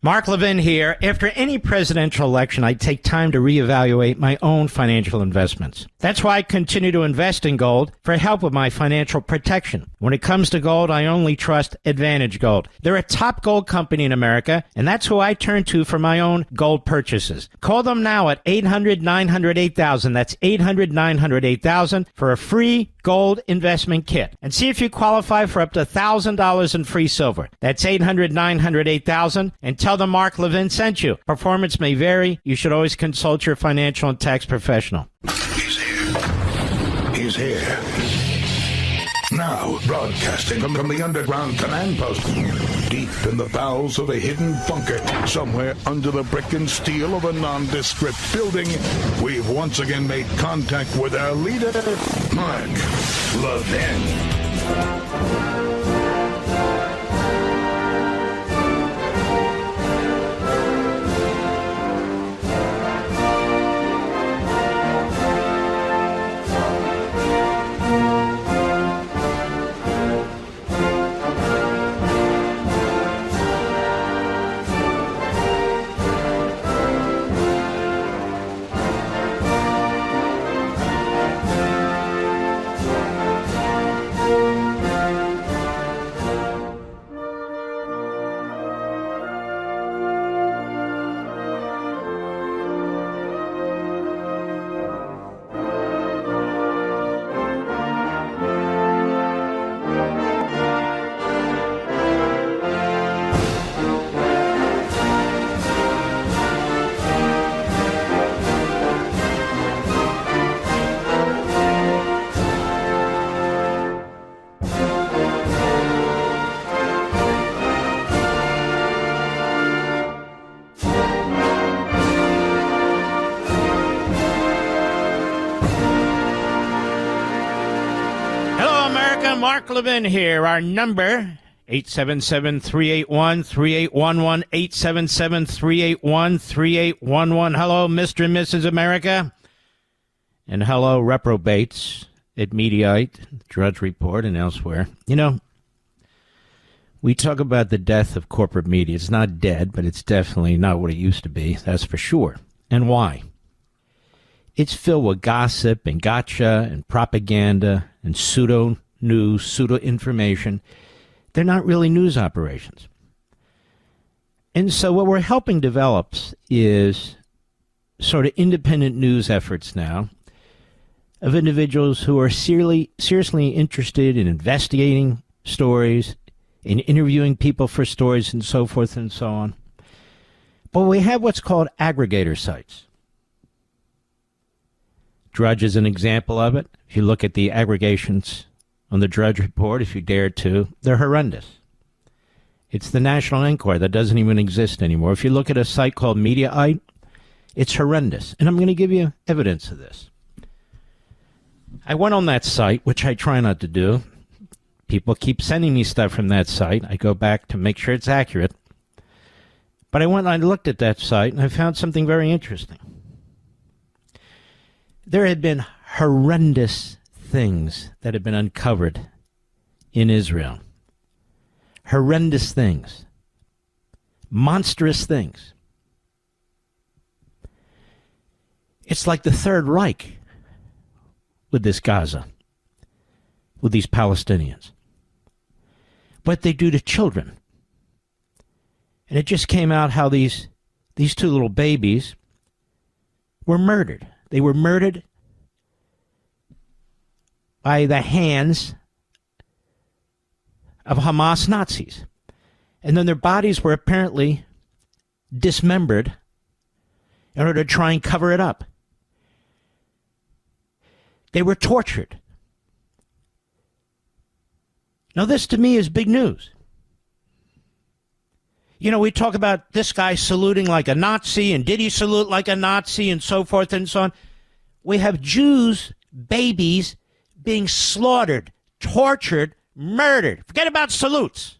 Mark Levin here. After any presidential election, I take time to reevaluate my own financial investments. That's why I continue to invest in gold for help with my financial protection. When it comes to gold, I only trust Advantage Gold. They're a top gold company in America, and that's who I turn to for my own gold purchases. Call them now at 800-900-8000. That's 800-900-8000 for a free gold investment kit. And see if you qualify for up to $1,000 in free silver. That's 800-900-8000. And tell them Mark Levin sent you. Performance may vary. You should always consult your financial and tax professional. He's here. He's here. Now, broadcasting from the underground command post, deep in the bowels of a hidden bunker, somewhere under the brick and steel of a nondescript building, we've once again made contact with our leader, Mark Levin. Mark Levin here. Our number, 877-381-3811, 877-381-3811. Hello, Mr. and Mrs. America. And hello, reprobates at Mediaite, Drudge Report, and elsewhere. You know, we talk about the death of corporate media. It's not dead, but it's definitely not what it used to be. That's for sure. And why? It's filled with gossip and gotcha and propaganda and pseudo-news, pseudo-information. They're not really news operations. And so what we're helping develop is sort of independent news efforts now of individuals who are seriously interested in investigating stories, in interviewing people for stories, and so forth and so on. But we have what's called aggregator sites. Drudge is an example of it. If you look at the aggregations on the Drudge Report, if you dare to, they're horrendous. It's the National Enquirer that doesn't even exist anymore. If you look at a site called Mediaite, it's horrendous. And I'm going to give you evidence of this. I went on that site, which I try not to do. People keep sending me stuff from that site. I go back to make sure it's accurate. But I went and I looked at that site, and I found something very interesting. There had been horrendous things that had been uncovered in Israel. Horrendous things. Monstrous things. It's like the Third Reich with this Gaza, with these Palestinians. What they do to children. And it just came out how these two little babies were murdered. They were murdered by the hands of Hamas Nazis. And then their bodies were apparently dismembered in order to try and cover it up. They were tortured. Now, this to me is big news. You know, we talk about this guy saluting like a Nazi, and did he salute like a Nazi, and so forth and so on. We have Jews, babies, being slaughtered, tortured, murdered. Forget about salutes,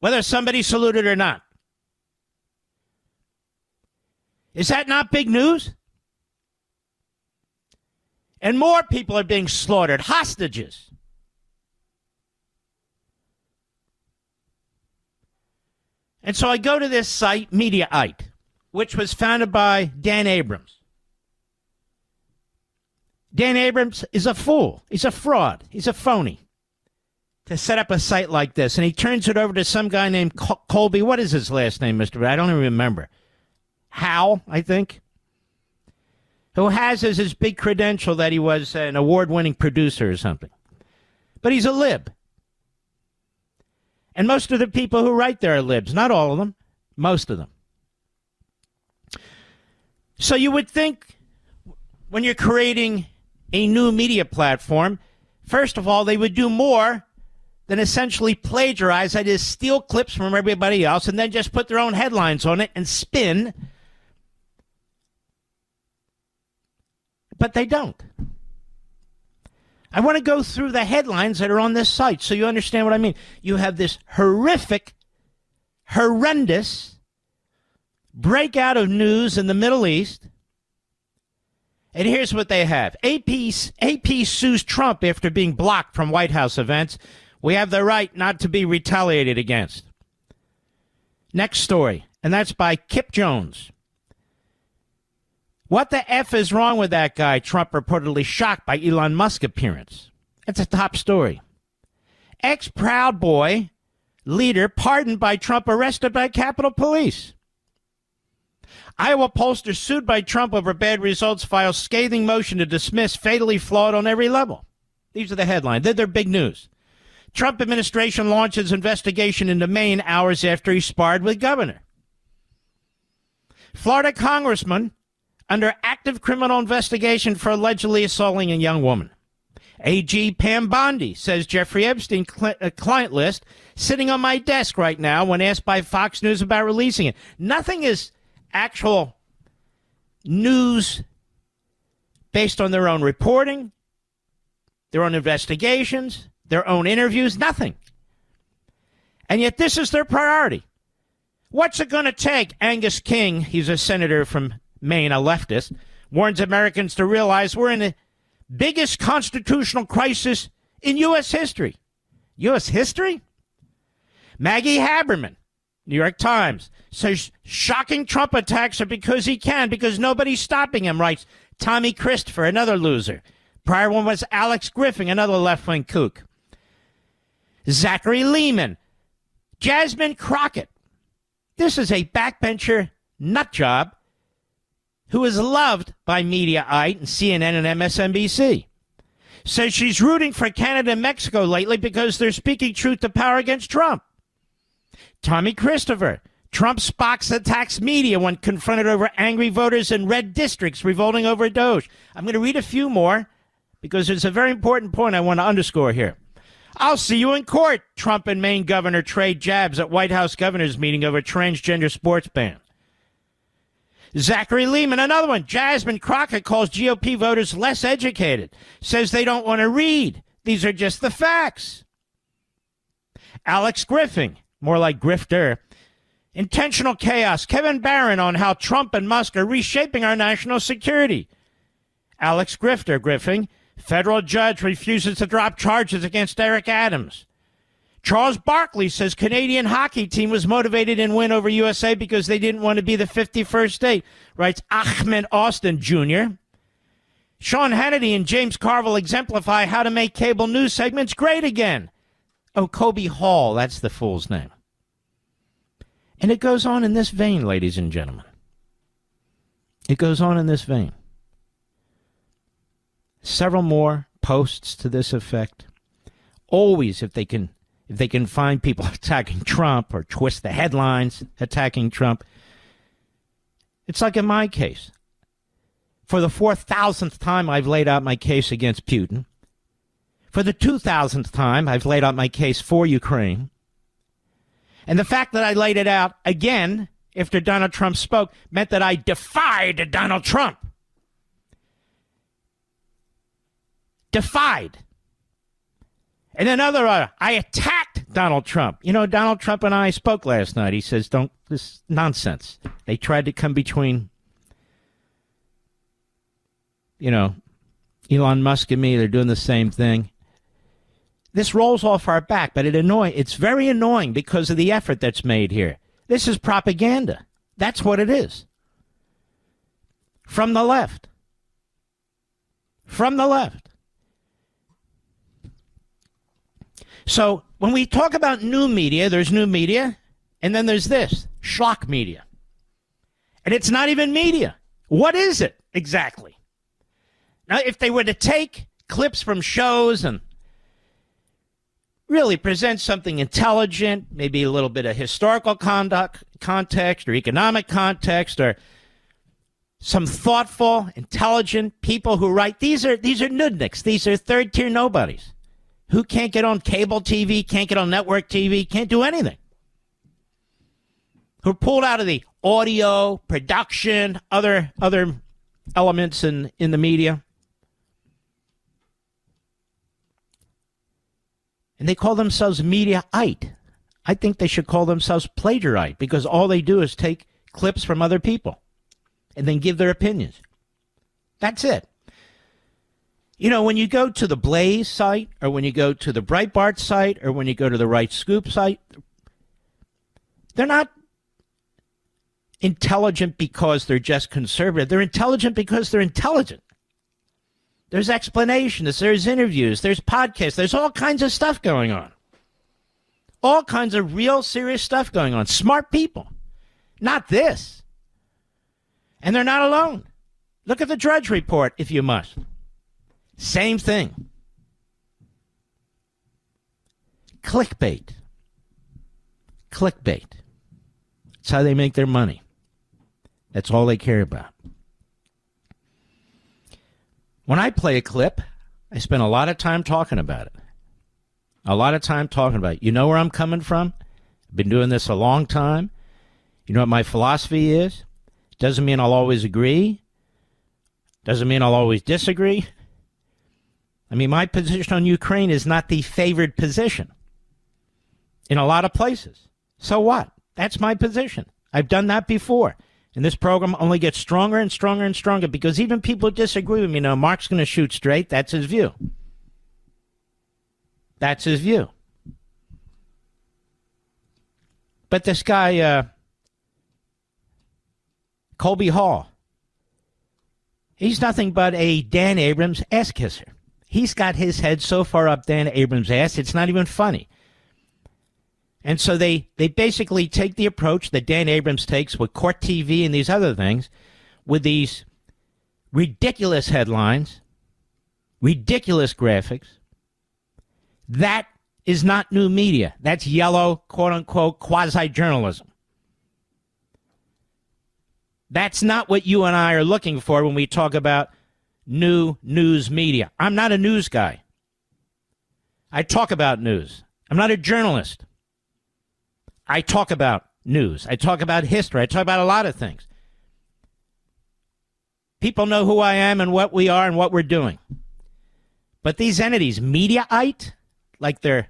whether somebody saluted or not. Is that not big news? And more people are being slaughtered, hostages. And so I go to this site, Mediaite, which was founded by Dan Abrams. Dan Abrams is a fool. He's a fraud. He's a phony to set up a site like this. And he turns it over to some guy named Colby. What is his last name, Mr. I don't even remember. Hal, I think. Who has as his big credential that he was an award-winning producer or something. But he's a lib. And most of the people who write there are libs. Not all of them. Most of them. So you would think when you're creating a new media platform, first of all, they would do more than essentially plagiarize, that is, steal clips from everybody else and then just put their own headlines on it and spin. But they don't. I want to go through the headlines that are on this site so you understand what I mean. You have this horrific, horrendous breakout of news in the Middle East. And here's what they have. AP sues Trump after being blocked from White House events. We have the right not to be retaliated against. Next story, and that's by Kip Jones. What the F is wrong with that guy? Trump reportedly shocked by Elon Musk appearance. That's a top story. Ex-Proud Boy leader pardoned by Trump, arrested by Capitol Police. Iowa pollster sued by Trump over bad results, files scathing motion to dismiss, fatally flawed on every level. These are the headlines. They're big news. Trump administration launches investigation into Maine hours after he sparred with governor. Florida congressman under active criminal investigation for allegedly assaulting a young woman. AG Pam Bondi says Jeffrey Epstein client list sitting on my desk right now when asked by Fox News about releasing it. Nothing is actual news based on their own reporting, their own investigations, their own interviews, nothing. And yet this is their priority. What's it going to take? Angus King, he's a senator from Maine, a leftist, warns Americans to realize we're in the biggest constitutional crisis in U.S. history. U.S. history? Maggie Haberman, New York Times, says shocking Trump attacks are because he can, because nobody's stopping him, writes Tommy Christopher, another loser. Prior one was Alex Griffin, another left-wing kook. Zachary Lehman, Jasmine Crockett. This is a backbencher nut job who is loved by Mediaite and CNN and MSNBC. Says she's rooting for Canada and Mexico lately because they're speaking truth to power against Trump. Tommy Christopher, Trump Spock attacks media when confronted over angry voters in red districts revolting over Doge. I'm going to read a few more because there's a very important point I want to underscore here. I'll see you in court. Trump and Maine governor trade jabs at White House governor's meeting over transgender sports ban. Zachary Lehman, another one. Jasmine Crockett calls GOP voters less educated, says they don't want to read. These are just the facts. Alex Griffin, more like grifter. Intentional chaos. Kevin Barron on how Trump and Musk are reshaping our national security. Alex Griffin, federal judge refuses to drop charges against Eric Adams. Charles Barkley says Canadian hockey team was motivated in win over USA because they didn't want to be the 51st state, writes Ahmed Austin Jr. Sean Hannity and James Carville exemplify how to make cable news segments great again. Oh, Kobe Hall, that's the fool's name. And it goes on in this vein, ladies and gentlemen. It goes on in this vein. Several more posts to this effect. Always, if they can find people attacking Trump or twist the headlines attacking Trump. It's like in my case. For the 4,000th time, I've laid out my case against Putin. For the 2,000th time, I've laid out my case for Ukraine. And the fact that I laid it out again after Donald Trump spoke meant that I defied Donald Trump. Defied. And another, I attacked Donald Trump. You know, Donald Trump and I spoke last night. He says, this nonsense. They tried to come between, Elon Musk and me. They're doing the same thing. This rolls off our back, but it's very annoying because of the effort that's made here. This is propaganda. That's what it is. From the left. From the left. So when we talk about new media, there's new media, and then there's this, schlock media. And it's not even media. What is it exactly? Now, if they were to take clips from shows and really present something intelligent, maybe a little bit of historical context or economic context or some thoughtful, intelligent people who write, these are nudniks. These are third-tier nobodies who can't get on cable TV, can't get on network TV, can't do anything. Who are pulled out of the audio, production, other elements in the media. And they call themselves Mediaite. I think they should call themselves plagiarite because all they do is take clips from other people and then give their opinions. That's it. You know, when you go to the Blaze site or when you go to the Breitbart site or when you go to the Right Scoop site, they're not intelligent because they're just conservative. They're intelligent because they're intelligent. There's explanations, there's interviews, there's podcasts, there's all kinds of stuff going on. All kinds of real serious stuff going on. Smart people. Not this. And they're not alone. Look at the Drudge Report, if you must. Same thing. Clickbait. Clickbait. That's how they make their money. That's all they care about. When I play a clip, I spend a lot of time talking about it. A lot of time talking about it. You know where I'm coming from? I've been doing this a long time. You know what my philosophy is? Doesn't mean I'll always agree. Doesn't mean I'll always disagree. I mean, my position on Ukraine is not the favored position in a lot of places. So what? That's my position. I've done that before. And this program only gets stronger and stronger and stronger because even people who disagree with me know Mark's going to shoot straight. That's his view. That's his view. But this guy, Colby Hall, he's nothing but a Dan Abrams ass kisser. He's got his head so far up Dan Abrams' ass, it's not even funny. And so they basically take the approach that Dan Abrams takes with Court TV and these other things, with these ridiculous headlines, ridiculous graphics. That is not new media. That's yellow, quote-unquote, quasi-journalism. That's not what you and I are looking for when we talk about new news media. I'm not a news guy. I talk about news. I'm not a journalist. I talk about news. I talk about history. I talk about a lot of things. People know who I am and what we are and what we're doing. But these entities, Mediaite, like they're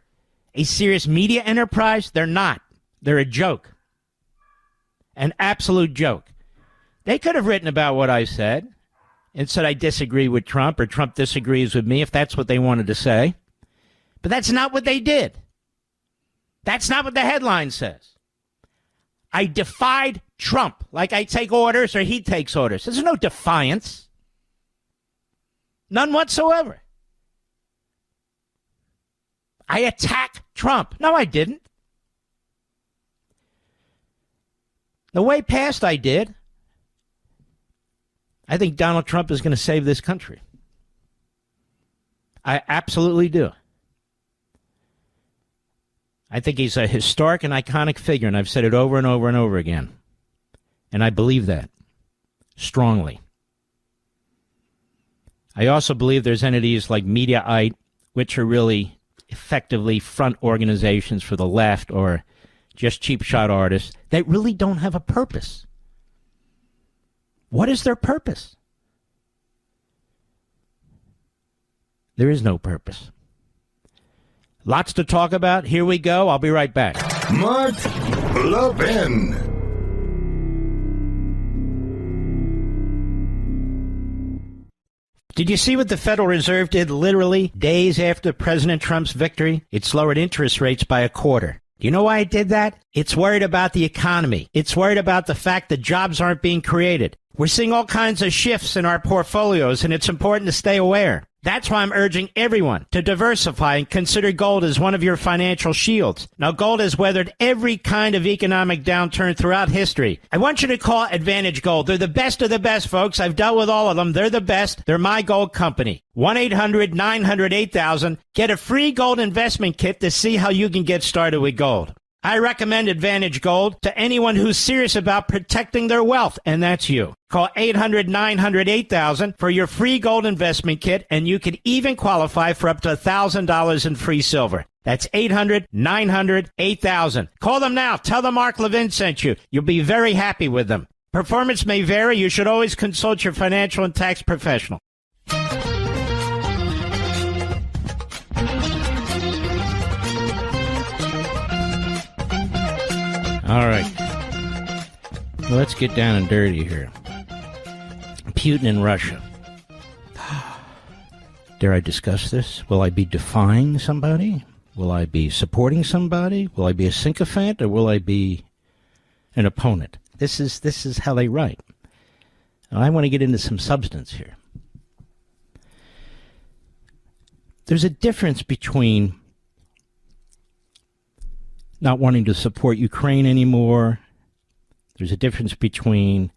a serious media enterprise, they're not. They're a joke. An absolute joke. They could have written about what I said and said I disagree with Trump or Trump disagrees with me if that's what they wanted to say. But that's not what they did. That's not what the headline says. I defied Trump, like I take orders or he takes orders. There's no defiance. None whatsoever. I attack Trump. No, I didn't. The way past I did. I think Donald Trump is going to save this country. I absolutely do. I think he's a historic and iconic figure, and I've said it over and over and over again. And I believe that strongly. I also believe there's entities like Mediaite, which are really effectively front organizations for the left or just cheap shot artists that really don't have a purpose. What is their purpose? There is no purpose. Lots to talk about. Here we go. I'll be right back. Mark Levin. Did you see what the Federal Reserve did literally days after President Trump's victory? It lowered interest rates by a quarter. Do you know why it did that? It's worried about the economy. It's worried about the fact that jobs aren't being created. We're seeing all kinds of shifts in our portfolios, and it's important to stay aware. That's why I'm urging everyone to diversify and consider gold as one of your financial shields. Now, gold has weathered every kind of economic downturn throughout history. I want you to call Advantage Gold. They're the best of the best, folks. I've dealt with all of them. They're the best. They're my gold company. 1-800-900-8000. Get a free gold investment kit to see how you can get started with gold. I recommend Advantage Gold to anyone who's serious about protecting their wealth, and that's you. Call 800-900-8000 for your free gold investment kit, and you can even qualify for up to $1,000 in free silver. That's 800-900-8000. Call them now. Tell them Mark Levin sent you. You'll be very happy with them. Performance may vary. You should always consult your financial and tax professional. All right. Well, let's get down and dirty here. Putin and Russia. Dare I discuss this? Will I be defying somebody? Will I be supporting somebody? Will I be a sycophant, or will I be an opponent? This is how they write. Now, I want to get into some substance here. There's a difference between not wanting to support Ukraine anymore. There's a difference between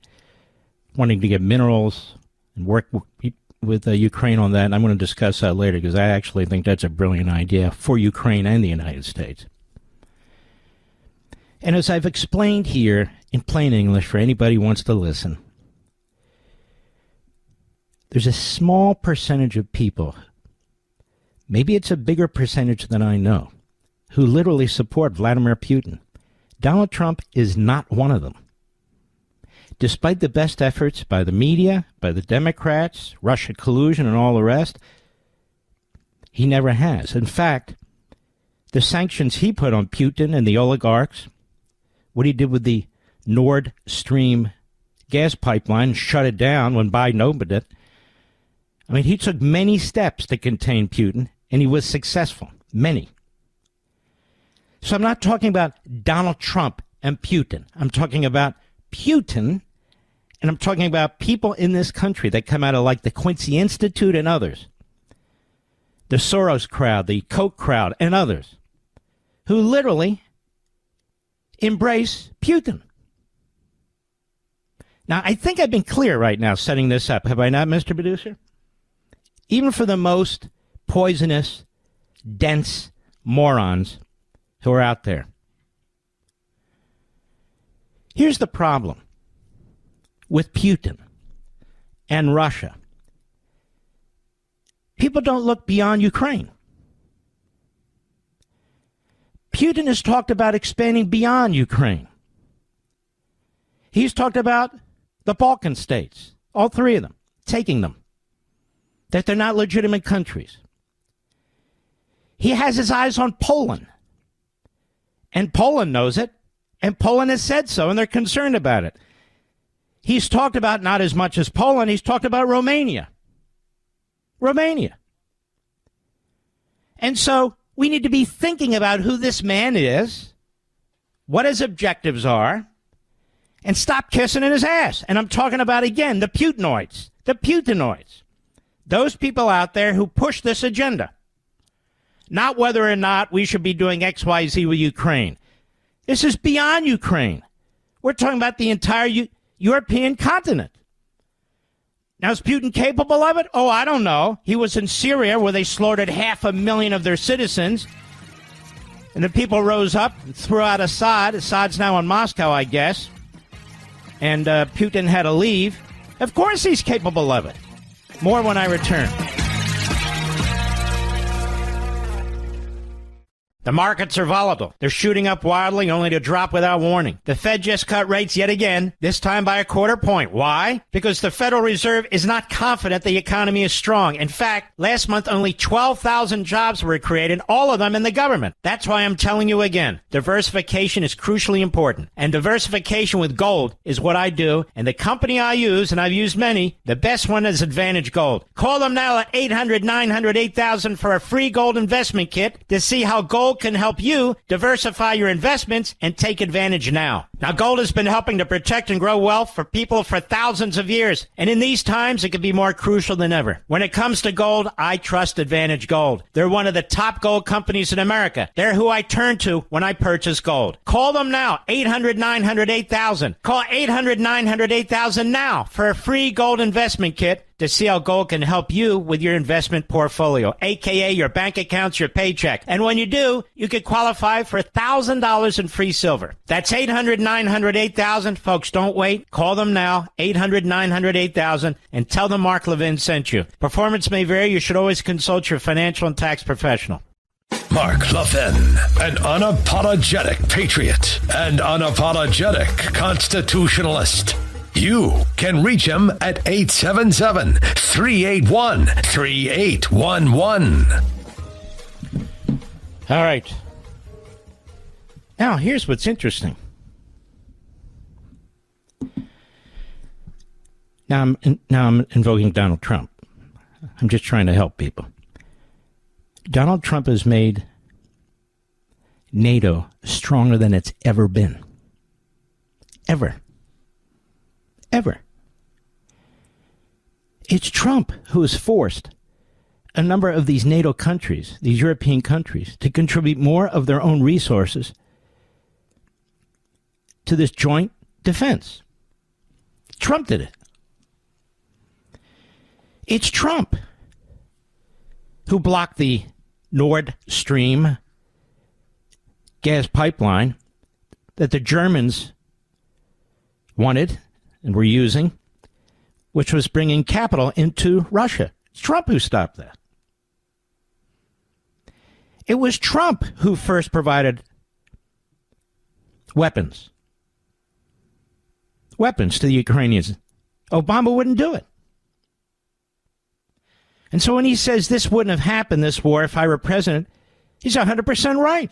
wanting to get minerals and work with Ukraine on that. And I'm going to discuss that later because I actually think that's a brilliant idea for Ukraine and the United States. And as I've explained here in plain English for anybody who wants to listen, there's a small percentage of people, maybe it's a bigger percentage than I know, who literally support Vladimir Putin. Donald Trump is not one of them. Despite the best efforts by the media, by the Democrats, Russia collusion, and all the rest, he never has. In fact, the sanctions he put on Putin and the oligarchs, what he did with the Nord Stream gas pipeline, shut it down when Biden opened it. I mean, he took many steps to contain Putin, and he was successful. Many. So I'm not talking about Donald Trump and Putin. I'm talking about Putin, and I'm talking about people in this country that come out of like the Quincy Institute and others, the Soros crowd, the Koch crowd, and others, who literally embrace Putin. Now, I think I've been clear right now setting this up. Have I not, Mr. Producer? Even for the most poisonous, dense morons who are out there. Here's the problem with Putin and Russia. People don't look beyond Ukraine. Putin has talked about expanding beyond Ukraine. He's talked about the Balkan states, all three of them, taking them, that they're not legitimate countries. He has his eyes on Poland. And Poland knows it, and Poland has said so, and they're concerned about it. He's talked about not as much as Poland, he's talked about Romania. Romania. And so we need to be thinking about who this man is, what his objectives are, and stop kissing in his ass. And I'm talking about, again, the Putinoids. The Putinoids. Those people out there who push this agenda. Not whether or not we should be doing X, Y, Z with Ukraine. This is beyond Ukraine. We're talking about the entire European continent. Now, is Putin capable of it? Oh, I don't know. He was in Syria where they slaughtered 500,000 of their citizens. And the people rose up and threw out Assad. Assad's now in Moscow, I guess. And Putin had to leave. Of course he's capable of it. More when I return. The markets are volatile. They're shooting up wildly only to drop without warning. The Fed just cut rates yet again, this time by a quarter point. Why? Because the Federal Reserve is not confident the economy is strong. In fact, last month only 12,000 jobs were created, all of them in the government. That's why I'm telling you again, diversification is crucially important. And diversification with gold is what I do. And the company I use, and I've used many, the best one is Advantage Gold. Call them now at 800-900-8000 for a free gold investment kit to see how gold can help you diversify your investments and take advantage now. Now, gold has been helping to protect and grow wealth for people for thousands of years. And in these times, it can be more crucial than ever. When it comes to gold, I trust Advantage Gold. They're one of the top gold companies in America. They're who I turn to when I purchase gold. Call them now, 800-900-8000. Call 800-900-8000 now for a free gold investment kit to see how gold can help you with your investment portfolio, a.k.a. your bank accounts, your paycheck. And when you do, you could qualify for $1,000 in free silver. That's 800-900-8000. Folks, don't wait. Call them now, 800-900-8000, and tell them Mark Levin sent you. Performance may vary. You should always consult your financial and tax professional. Mark Levin, an unapologetic patriot and unapologetic constitutionalist. You can reach him at 877-381-3811. All right. Now, here's what's interesting. Now I'm invoking Donald Trump. I'm just trying to help people. Donald Trump has made NATO stronger than it's ever been. Ever. It's Trump who has forced a number of these NATO countries, these European countries, to contribute more of their own resources to this joint defense. Trump did it. It's Trump who blocked the Nord Stream gas pipeline that the Germans wanted and were using, which was bringing capital into Russia. It's Trump who stopped that. It was Trump who first provided weapons to the Ukrainians. Obama wouldn't do it. And so when he says this wouldn't have happened, this war, if I were president, he's 100% right.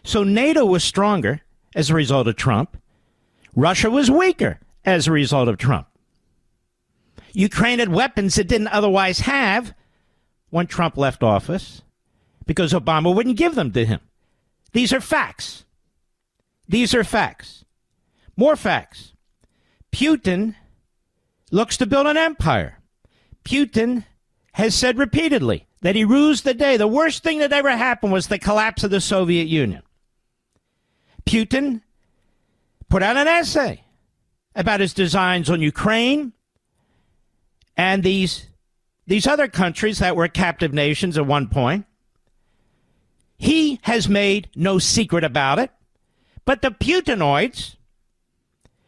So NATO was stronger as a result of Trump. Russia was weaker as a result of Trump. Ukraine had weapons it didn't otherwise have when Trump left office because Obama wouldn't give them to him. These are facts. More facts. Putin looks to build an empire. Putin has said repeatedly that he rues the day. The worst thing that ever happened was the collapse of the Soviet Union. Putin put out an essay about his designs on Ukraine and these other countries that were captive nations at one point. He has made no secret about it. But the Putinoids,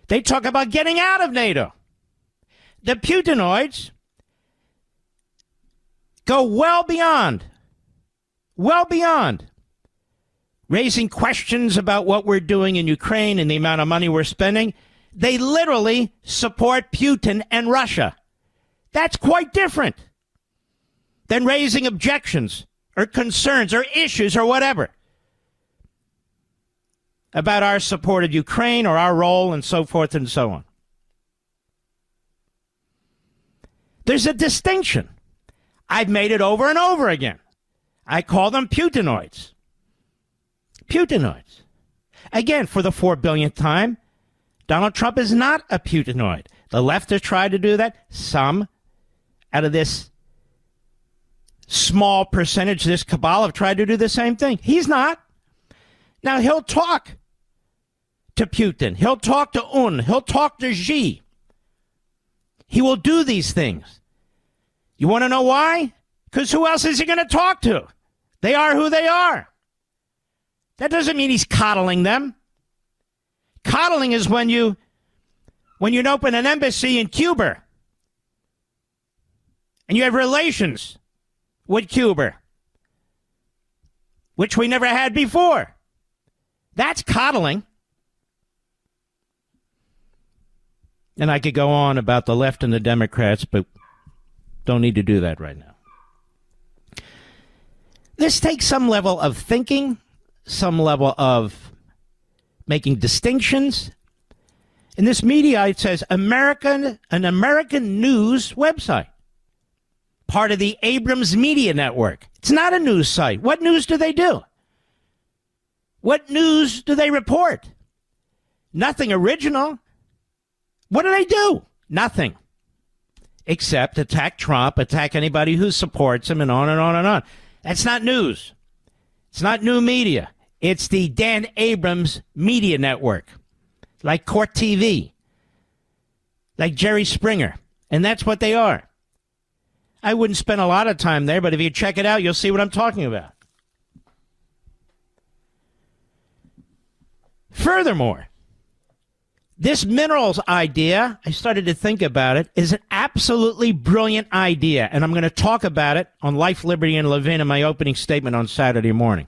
they talk about getting out of NATO. The Putinoids go well beyond raising questions about what we're doing in Ukraine and the amount of money we're spending. They literally support Putin and Russia. That's quite different than raising objections or concerns or issues or whatever about our support of Ukraine or our role and so forth and so on. There's a distinction. I've made it over and over again. I call them Putinoids. Putinoids. Again, for the 4 billionth time, Donald Trump is not a Putinoid. The left has tried to do that. Some out of this small percentage, this cabal, have tried to do the same thing. He's not. Now, he'll talk to Putin. He'll talk to Un. He'll talk to Xi. He will do these things. You want to know why? Because who else is he going to talk to? They are who they are. That doesn't mean he's coddling them. Coddling is when you open an embassy in Cuba and you have relations with Cuba, which we never had before. That's coddling. And I could go on about the left and the Democrats, but don't need to do that right now. This takes some level of thinking, some level of making distinctions. And this Mediaite says an American news website, part of the Abrams Media Network. It's not a news site. What news do they do? What news do they report? Nothing original. What do they do? Nothing. Except attack Trump, attack anybody who supports him, and on and on and on. That's not news. It's not new media. It's the Dan Abrams media network, like Court TV, like Jerry Springer. And that's what they are. I wouldn't spend a lot of time there, but if you check it out, you'll see what I'm talking about. Furthermore, this minerals idea, I started to think about it, is an absolutely brilliant idea. And I'm going to talk about it on Life, Liberty, and Levin in my opening statement on Saturday evening.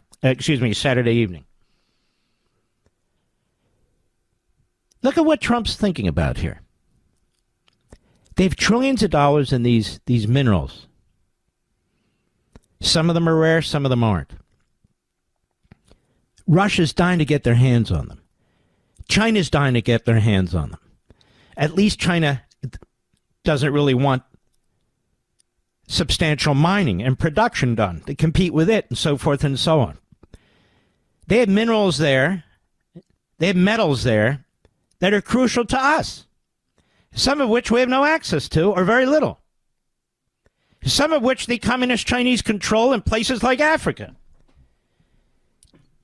Look at what Trump's thinking about here. They have trillions of dollars in these minerals. Some of them are rare, some of them aren't. Russia's dying to get their hands on them. China's dying to get their hands on them. At least China doesn't really want substantial mining and production done to compete with it, and so forth and so on. They have minerals there, they have metals there that are crucial to us, some of which we have no access to, or very little. Some of which the communist Chinese control in places like Africa.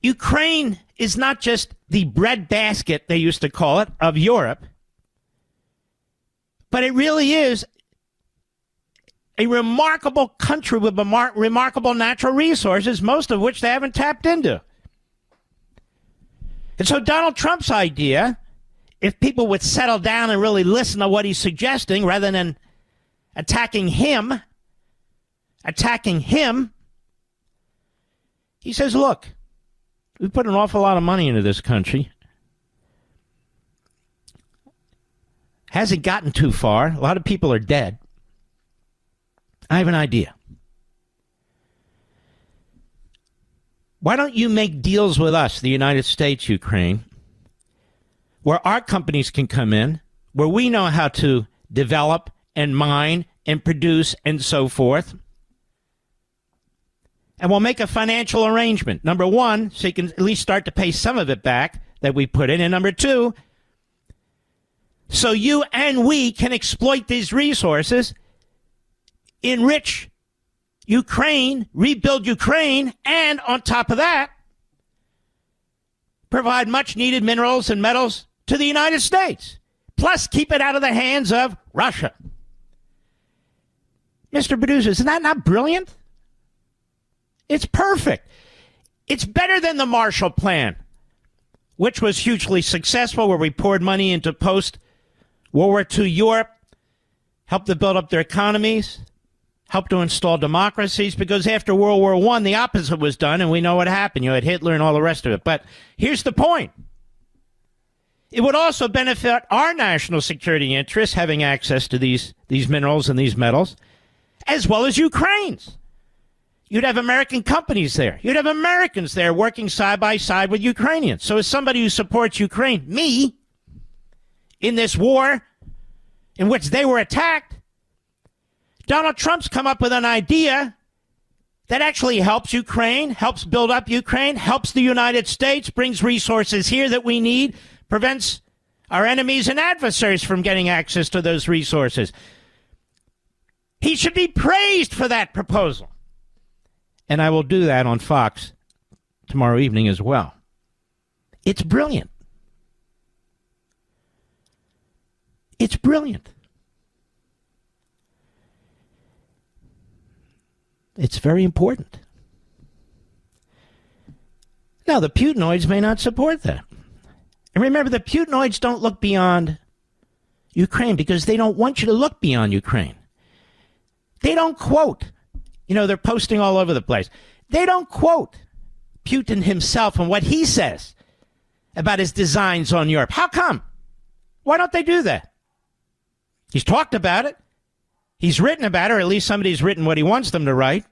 Ukraine is not just the breadbasket, they used to call it, of Europe, but it really is a remarkable country with remarkable natural resources, most of which they haven't tapped into. And so Donald Trump's idea, if people would settle down and really listen to what he's suggesting rather than attacking him, he says, look, we put an awful lot of money into this country. Hasn't gotten too far. A lot of people are dead. I have an idea. Why don't you make deals with us, the United States, Ukraine, where our companies can come in, where we know how to develop and mine and produce and so forth, and we'll make a financial arrangement. Number one, so you can at least start to pay some of it back that we put in. And number two, so you and we can exploit these resources, enrich Ukraine, rebuild Ukraine, and on top of that, provide much needed minerals and metals to the United States. Plus, keep it out of the hands of Russia. Mr. Producer, isn't that not brilliant? It's perfect. It's better than the Marshall Plan, which was hugely successful, where we poured money into post-World War II Europe, helped to build up their economies, helped to install democracies, because after World War I, the opposite was done, and we know what happened. You had Hitler and all the rest of it. But here's the point. It would also benefit our national security interests, having access to these minerals and these metals, as well as Ukraine's. You'd have American companies there. You'd have Americans there working side by side with Ukrainians. So as somebody who supports Ukraine, me, in this war in which they were attacked, Donald Trump's come up with an idea that actually helps Ukraine, helps build up Ukraine, helps the United States, brings resources here that we need, prevents our enemies and adversaries from getting access to those resources. He should be praised for that proposal. And I will do that on Fox tomorrow evening as well. It's brilliant. It's brilliant. It's very important. Now, the Putinoids may not support that. And remember, the Putinoids don't look beyond Ukraine because they don't want you to look beyond Ukraine. They don't quote. You know, they're posting all over the place. They don't quote Putin himself and what he says about his designs on Europe. How come? Why don't they do that? He's talked about it. He's written about it, or at least somebody's written what he wants them to write.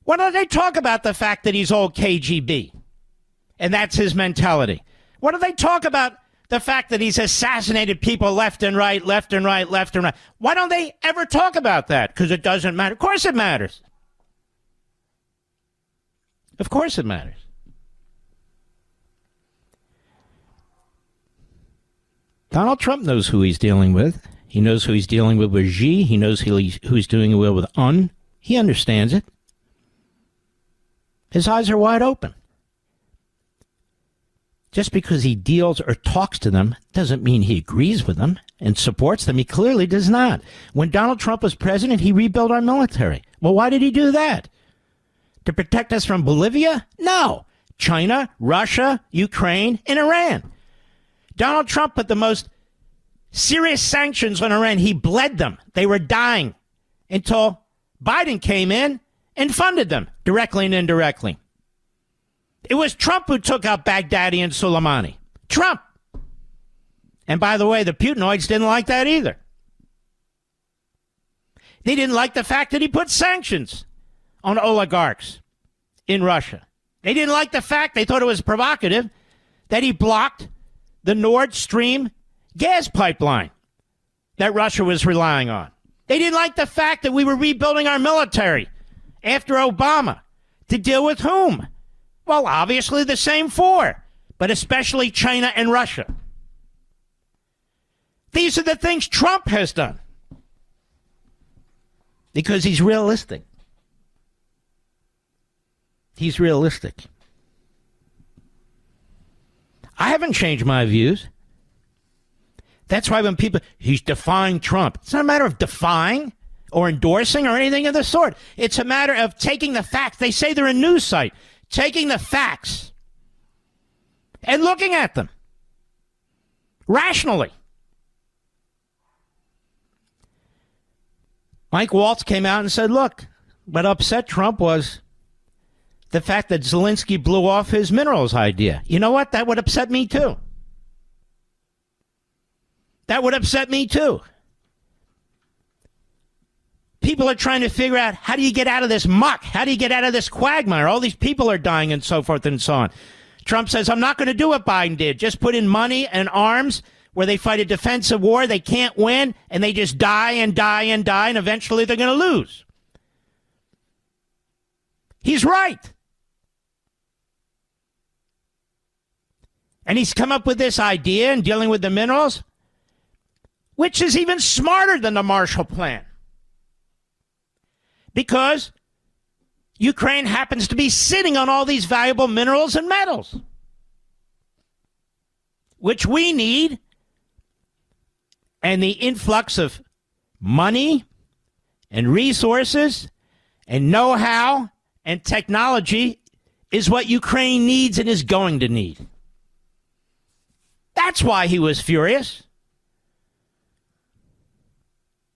Why don't they talk about the fact that he's old KGB? And that's his mentality. Why don't they talk about the fact that he's assassinated people left and right, left and right, left and right? Why don't they ever talk about that? Because it doesn't matter. Of course it matters. Of course it matters. Donald Trump knows who he's dealing with. He knows who he's dealing with Xi. He knows who he's doing it with Un. He understands it. His eyes are wide open. Just because he deals or talks to them doesn't mean he agrees with them and supports them. He clearly does not. When Donald Trump was president, he rebuilt our military. Well, why did he do that? To protect us from Bolivia? No. China, Russia, Ukraine, and Iran. Donald Trump put the most serious sanctions on Iran. He bled them. They were dying until Biden came in and funded them directly and indirectly. It was Trump who took out Baghdadi and Soleimani. Trump. And by the way, the Putinoids didn't like that either. They didn't like the fact that he put sanctions on oligarchs in Russia. They didn't like the fact, they thought it was provocative, that he blocked the Nord Stream gas pipeline that Russia was relying on. They didn't like the fact that we were rebuilding our military after Obama. To deal with whom? Well, obviously the same four, but especially China and Russia. These are the things Trump has done because he's realistic. He's realistic. I haven't changed my views. That's why when people, he's defying Trump. It's not a matter of defying or endorsing or anything of the sort. It's a matter of taking the facts. They say they're a news site. Taking the facts and looking at them rationally. Mike Waltz came out and said, look, what upset Trump was the fact that Zelensky blew off his minerals idea. You know what? That would upset me too. That would upset me too. People are trying to figure out, how do you get out of this muck? How do you get out of this quagmire? All these people are dying and so forth and so on. Trump says, I'm not going to do what Biden did. Just put in money and arms where they fight a defensive war. They can't win, and they just die and die and die, and eventually they're going to lose. He's right. And he's come up with this idea in dealing with the minerals, which is even smarter than the Marshall Plan. Because Ukraine happens to be sitting on all these valuable minerals and metals, which we need. And the influx of money and resources and know-how and technology is what Ukraine needs and is going to need. That's why he was furious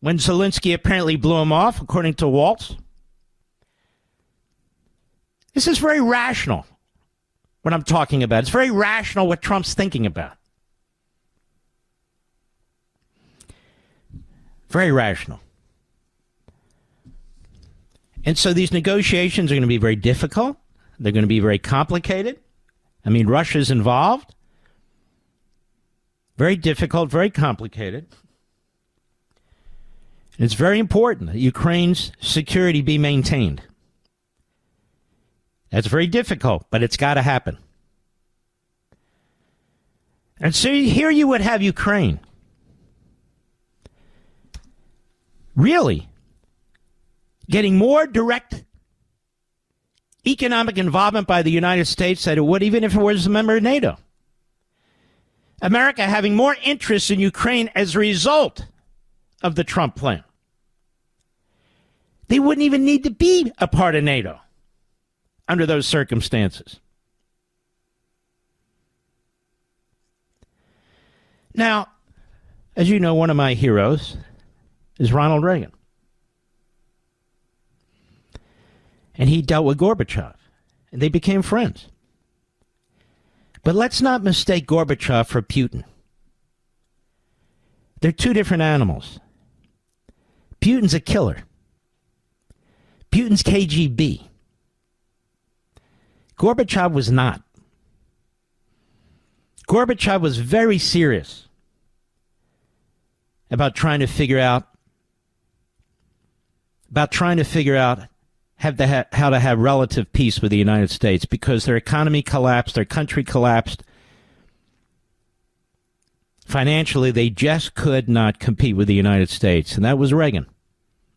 when Zelensky apparently blew him off, according to Waltz. This is very rational, what I'm talking about. It's very rational what Trump's thinking about. Very rational. And so these negotiations are going to be very difficult. They're going to be very complicated. I mean, Russia's involved. Very difficult, very complicated. And it's very important that Ukraine's security be maintained. That's very difficult, but it's got to happen. And so here you would have Ukraine really getting more direct economic involvement by the United States than it would even if it was a member of NATO. America having more interest in Ukraine as a result of the Trump plan. They wouldn't even need to be a part of NATO under those circumstances. Now, as you know, one of my heroes is Ronald Reagan. And he dealt with Gorbachev, and they became friends. But let's not mistake Gorbachev for Putin. They're two different animals. Putin's a killer. Putin's KGB. Gorbachev was not. Gorbachev was very serious about trying to figure out how to have relative peace with the United States because their economy collapsed, their country collapsed Financially, they just could not compete with the United States. And that was Reagan.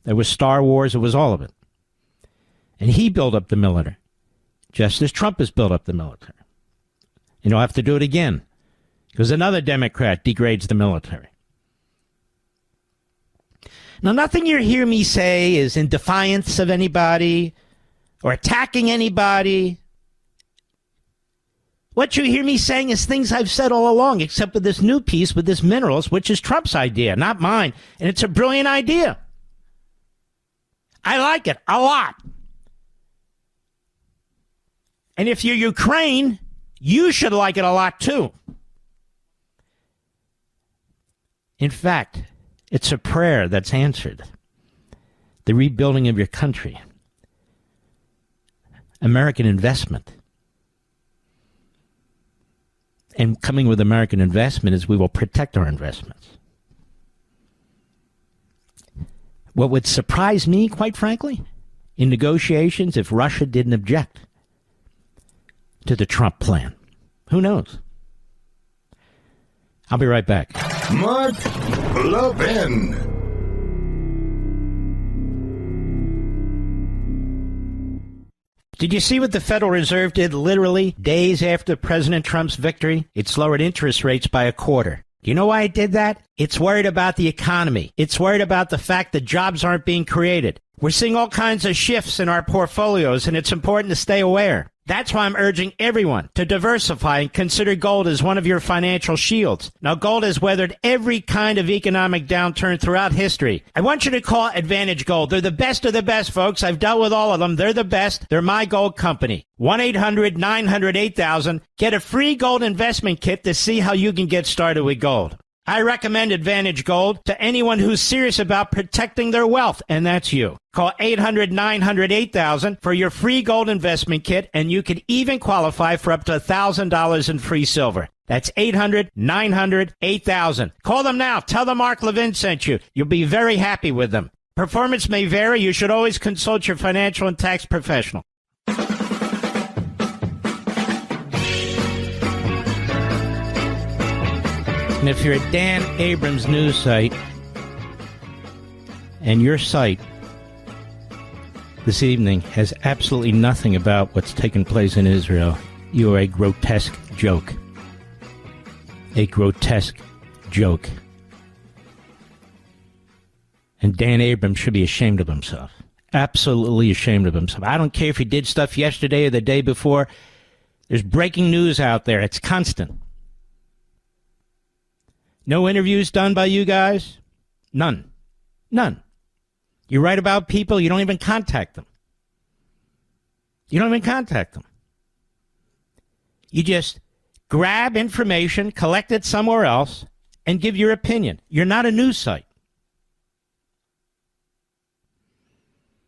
There was Star Wars. It was all of it. And he built up the military, just as Trump has built up the military. And he'll have to do it again, because another Democrat degrades the military. Now, nothing you hear me say is in defiance of anybody or attacking anybody. What you hear me saying is things I've said all along, except with this new piece with this minerals, which is Trump's idea, not mine. And it's a brilliant idea. I like it a lot. And if you're Ukraine, you should like it a lot too. In fact, it's a prayer that's answered. The rebuilding of your country. American investment. And coming with American investment is we will protect our investments. What would surprise me, quite frankly, in negotiations, if Russia didn't object to the Trump plan. Who knows? I'll be right back. Mark Levin. Did you see what the Federal Reserve did literally days after President Trump's victory? It's lowered interest rates by a quarter. Do you know why it did that? It's worried about the economy. It's worried about the fact that jobs aren't being created. We're seeing all kinds of shifts in our portfolios, and it's important to stay aware. That's why I'm urging everyone to diversify and consider gold as one of your financial shields. Now, gold has weathered every kind of economic downturn throughout history. I want you to call Advantage Gold. They're the best of the best, folks. I've dealt with all of them. They're the best. They're my gold company. 1-800-900-8000. Get a free gold investment kit to see how you can get started with gold. I recommend Advantage Gold to anyone who's serious about protecting their wealth, and that's you. Call 800-900-8000 for your free gold investment kit, and you can even qualify for up to $1,000 in free silver. That's 800-900-8000. Call them now. Tell them Mark Levin sent you. You'll be very happy with them. Performance may vary. You should always consult your financial and tax professional. And if you're a Dan Abrams news site, and your site this evening has absolutely nothing about what's taken place in Israel, you are a grotesque joke. A grotesque joke. And Dan Abrams should be ashamed of himself. Absolutely ashamed of himself. I don't care if he did stuff yesterday or the day before. There's breaking news out there. It's constant. No interviews done by you guys? None. None. You write about people, you don't even contact them. You don't even contact them. You just grab information, collect it somewhere else, and give your opinion. You're not a news site.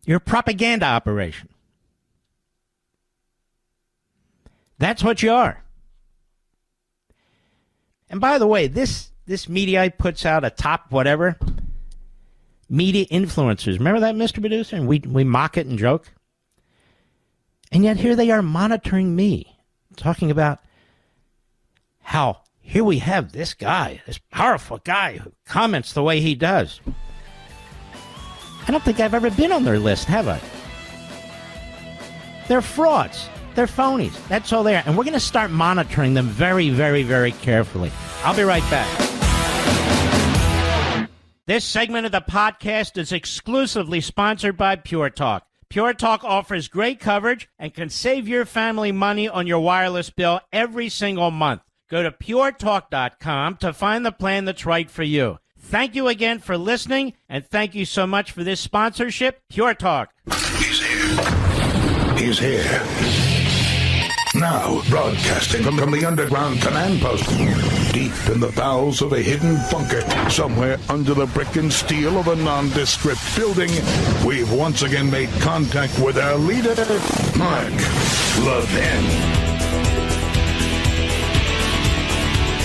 You're a propaganda operation. That's what you are. And by the way, this Mediaite puts out a top whatever. Media influencers. Remember that, Mr. Producer? And we mock it and joke. And yet here they are monitoring me, talking about how here we have this guy, this powerful guy who comments the way he does. I don't think I've ever been on their list, have I? They're frauds. They're phonies. That's all they are. And we're going to start monitoring them very, very, very carefully. I'll be right back. This segment of the podcast is exclusively sponsored by Pure Talk. Pure Talk offers great coverage and can save your family money on your wireless bill every single month. Go to puretalk.com to find the plan that's right for you. Thank you again for listening, and thank you so much for this sponsorship, Pure Talk. He's here. He's here. Now, broadcasting from the underground command post, deep in the bowels of a hidden bunker, somewhere under the brick and steel of a nondescript building, we've once again made contact with our leader, Mark Levin.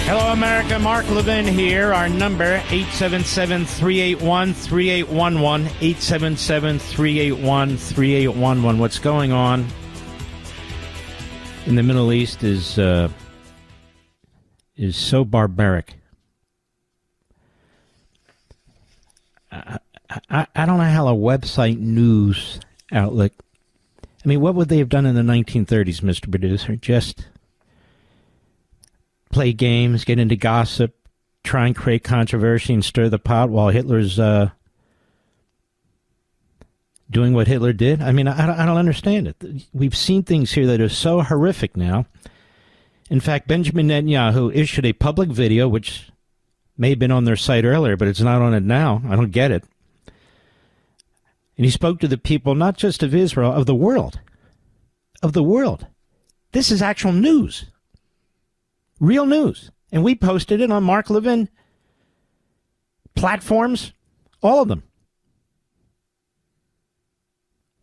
Hello, America. Mark Levin here. Our number, 877-381-3811, 877-381-3811. What's going on in the Middle East is so barbaric. I don't know how a website news outlet. I mean, what would they have done in the 1930s, Mr. Producer? Just play games, get into gossip, try and create controversy and stir the pot while Hitler's doing what Hitler did? I mean, I don't understand it. We've seen things here that are so horrific now. In fact, Benjamin Netanyahu issued a public video, which may have been on their site earlier, but it's not on it now. I don't get it. And he spoke to the people, not just of Israel, of the world. Of the world. This is actual news. Real news. And we posted it on Mark Levin platforms, all of them.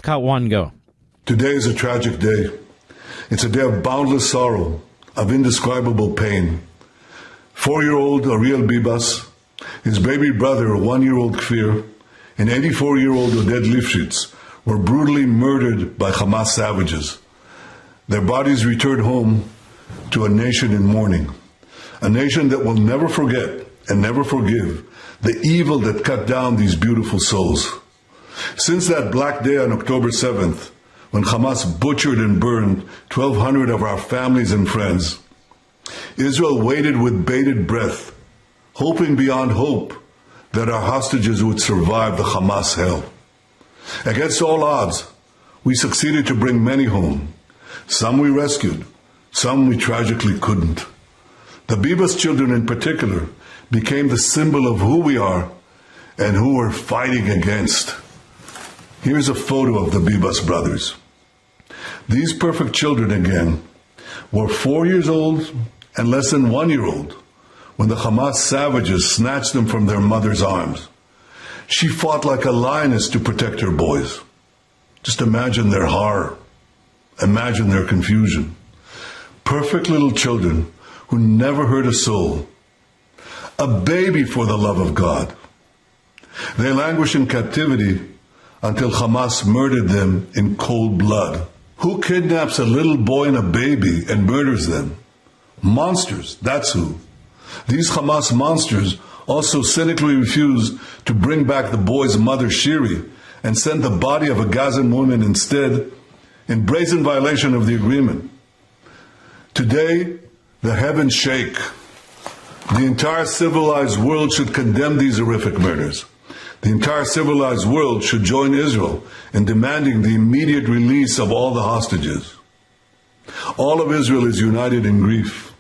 Cut one, go. Today is a tragic day. It's a day of boundless sorrow, of indescribable pain. 4-year-old Ariel Bibas, his baby brother, 1-year-old Kfir, and 84-year-old Oded Lifshitz were brutally murdered by Hamas savages. Their bodies returned home to a nation in mourning, a nation that will never forget and never forgive the evil that cut down these beautiful souls. Since that black day on October 7th, when Hamas butchered and burned 1,200 of our families and friends, Israel waited with bated breath, hoping beyond hope that our hostages would survive the Hamas hell. Against all odds, we succeeded to bring many home. Some we rescued, some we tragically couldn't. The Bibas children in particular became the symbol of who we are and who we're fighting against. Here's a photo of the Bibas brothers. These perfect children, again, were 4 years old and less than 1 year old when the Hamas savages snatched them from their mother's arms. She fought like a lioness to protect her boys. Just imagine their horror. Imagine their confusion. Perfect little children who never hurt a soul. A baby, for the love of God. They languish in captivity until Hamas murdered them in cold blood. Who kidnaps a little boy and a baby and murders them? Monsters, that's who. These Hamas monsters also cynically refused to bring back the boy's mother, Shiri, and send the body of a Gazan woman instead, in brazen violation of the agreement. Today, the heavens shake. The entire civilized world should condemn these horrific murders. The entire civilized world should join Israel in demanding the immediate release of all the hostages. All of Israel is united in grief.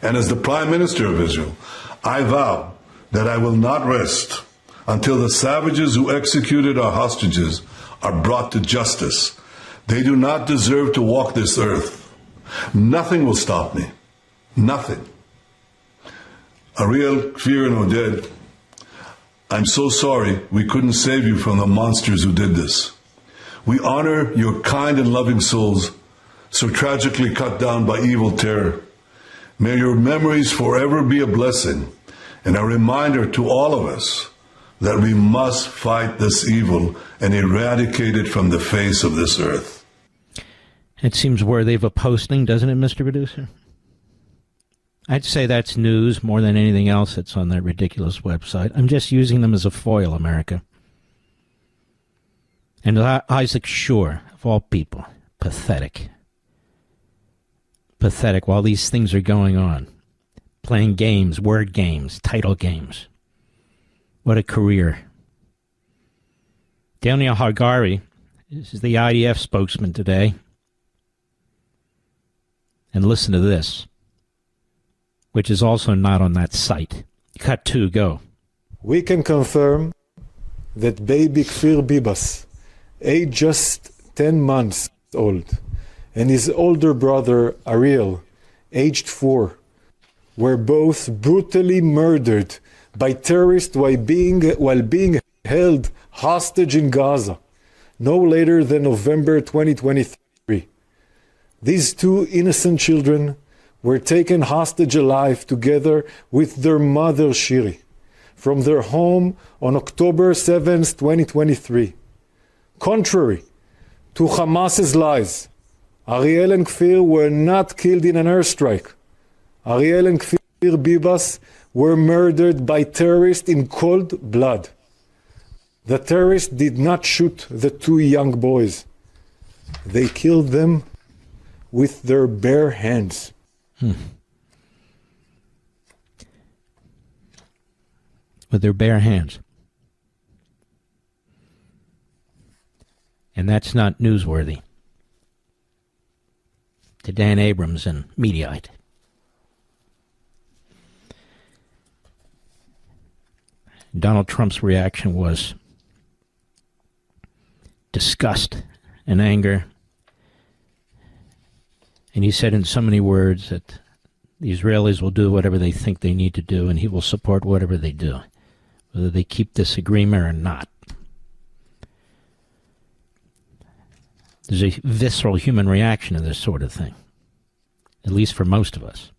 And as the Prime Minister of Israel, I vow that I will not rest until the savages who executed our hostages are brought to justice. They do not deserve to walk this earth. Nothing will stop me. Nothing. Ariel, Kfir, and Oded, I'm so sorry we couldn't save you from the monsters who did this. We honor your kind and loving souls, so tragically cut down by evil terror. May your memories forever be a blessing and a reminder to all of us that we must fight this evil and eradicate it from the face of this earth. It seems worthy of a posting, doesn't it, Mr. Producer? I'd say that's news more than anything else that's on that ridiculous website. I'm just using them as a foil, America. And Isaac Shore, of all people, pathetic. Pathetic while these things are going on. Playing games, word games, title games. What a career. Daniel Hagari, this is the IDF spokesman today. And listen to this, which is also not on that site. Cut 2, go. We can confirm that baby Kfir Bibas, aged just 10 months old, and his older brother Ariel, aged 4, were both brutally murdered by terrorists while being held hostage in Gaza, no later than November 2023. These two innocent children were taken hostage alive together with their mother Shiri from their home on October 7, 2023. Contrary to Hamas's lies, Ariel and Kfir were not killed in an airstrike. Ariel and Kfir Bibas were murdered by terrorists in cold blood. The terrorists did not shoot the two young boys. They killed them with their bare hands. With their bare hands. And that's not newsworthy to Dan Abrams and Mediaite. Donald Trump's reaction was disgust and anger. And he said in so many words that the Israelis will do whatever they think they need to do, and he will support whatever they do, whether they keep this agreement or not. There's a visceral human reaction to this sort of thing, at least for most of us.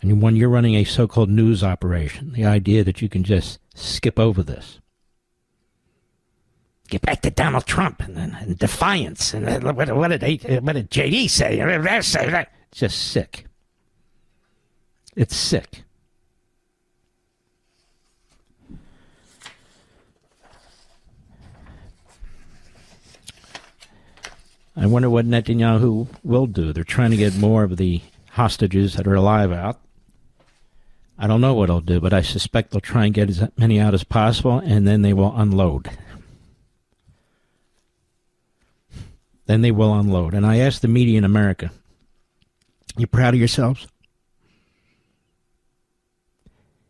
And when you're running a so-called news operation, the idea that you can just skip over this. Get back to Donald Trump and defiance. And what did JD say? It's just sick. It's sick. I wonder what Netanyahu will do. They're trying to get more of the hostages that are alive out. I don't know what he'll do, but I suspect they'll try and get as many out as possible, and then they will unload. Then they will unload. And I asked the media in America, you proud of yourselves?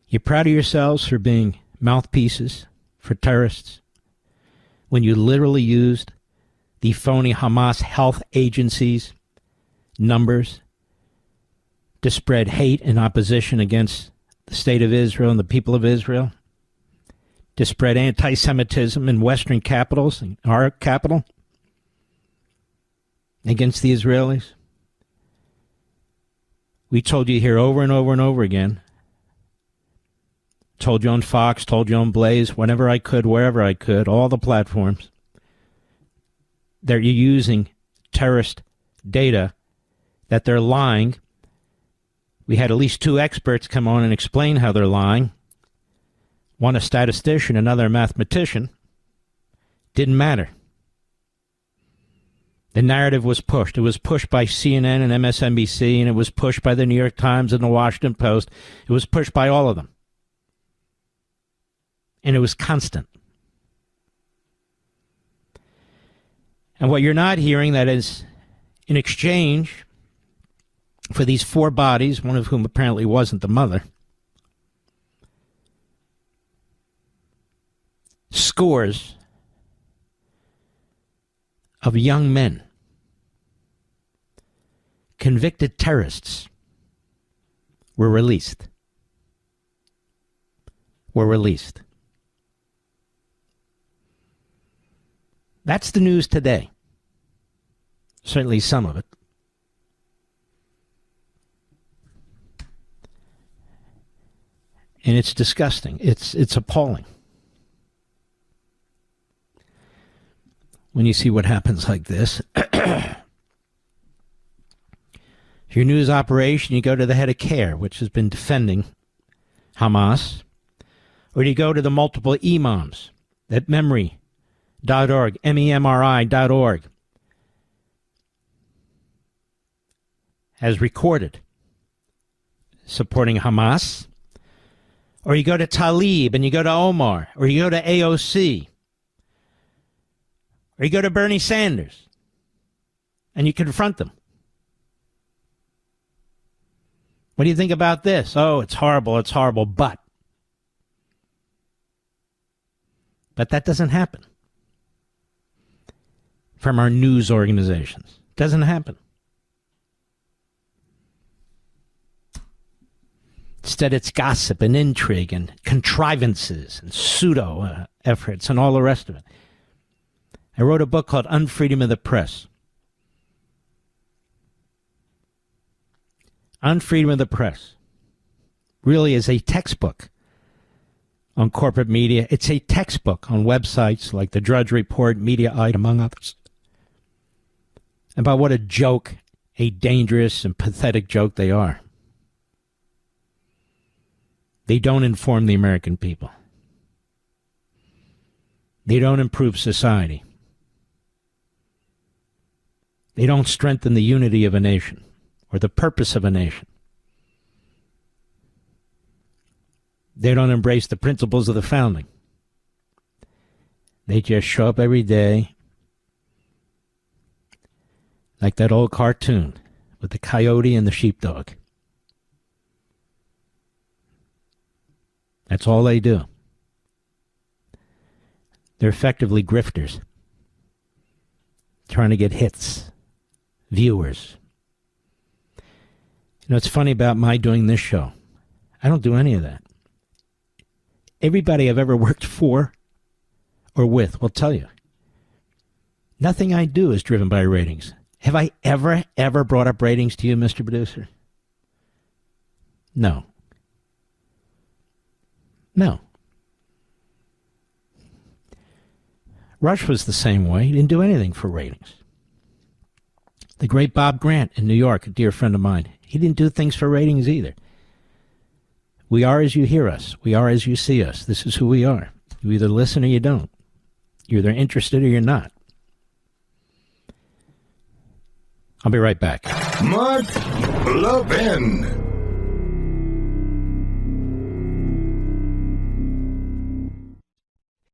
You proud of yourselves for being mouthpieces for terrorists when you literally used the phony Hamas health agency's numbers to spread hate and opposition against the state of Israel and the people of Israel, to spread anti-Semitism in Western capitals, in our capital, against the Israelis? We told you here over and over and over again, told you on Fox, told you on Blaze, whenever I could, wherever I could, all the platforms, that you're using terrorist data, that they're lying. We had at least two experts come on and explain how they're lying. One a statistician, another a mathematician. Didn't matter. The narrative was pushed. It was pushed by CNN and MSNBC, and it was pushed by the New York Times and the Washington Post. It was pushed by all of them. And it was constant. And what you're not hearing, that is, in exchange for these four bodies, one of whom apparently wasn't the mother, scores of young men, convicted terrorists, were released. That's the news today. Certainly some of it. And it's disgusting. It's appalling. When you see what happens like this. Your news operation, you go to the head of CARE, which has been defending Hamas, or you go to the multiple imams at MEMRI.org, MEMRI.org, has recorded supporting Hamas, or you go to Tlaib, and you go to Omar, or you go to AOC, or you go to Bernie Sanders, and you confront them. What do you think about this? Oh, it's horrible, but that doesn't happen from our news organizations. It doesn't happen. Instead, it's gossip and intrigue and contrivances and pseudo efforts and all the rest of it. I wrote a book called Unfreedom of the Press. Unfreedom of the Press really is a textbook on corporate media. It's a textbook on websites like the Drudge Report, Mediaite, among others, about what a joke, a dangerous and pathetic joke they are. They don't inform the American people. They don't improve society. They don't strengthen the unity of a nation or the purpose of a nation. They don't embrace the principles of the founding. They just show up every day like that old cartoon with the coyote and the sheepdog. That's all they do. They're effectively grifters, trying to get hits, viewers. You know, it's funny about my doing this show. I don't do any of that. Everybody I've ever worked for or with will tell you. Nothing I do is driven by ratings. Have I ever brought up ratings to you, Mr. Producer? No. No. Rush was the same way. He didn't do anything for ratings. The great Bob Grant in New York, a dear friend of mine, he didn't do things for ratings either. We are as you hear us. We are as you see us. This is who we are. You either listen or you don't. You're either interested or you're not. I'll be right back. Mark Levin.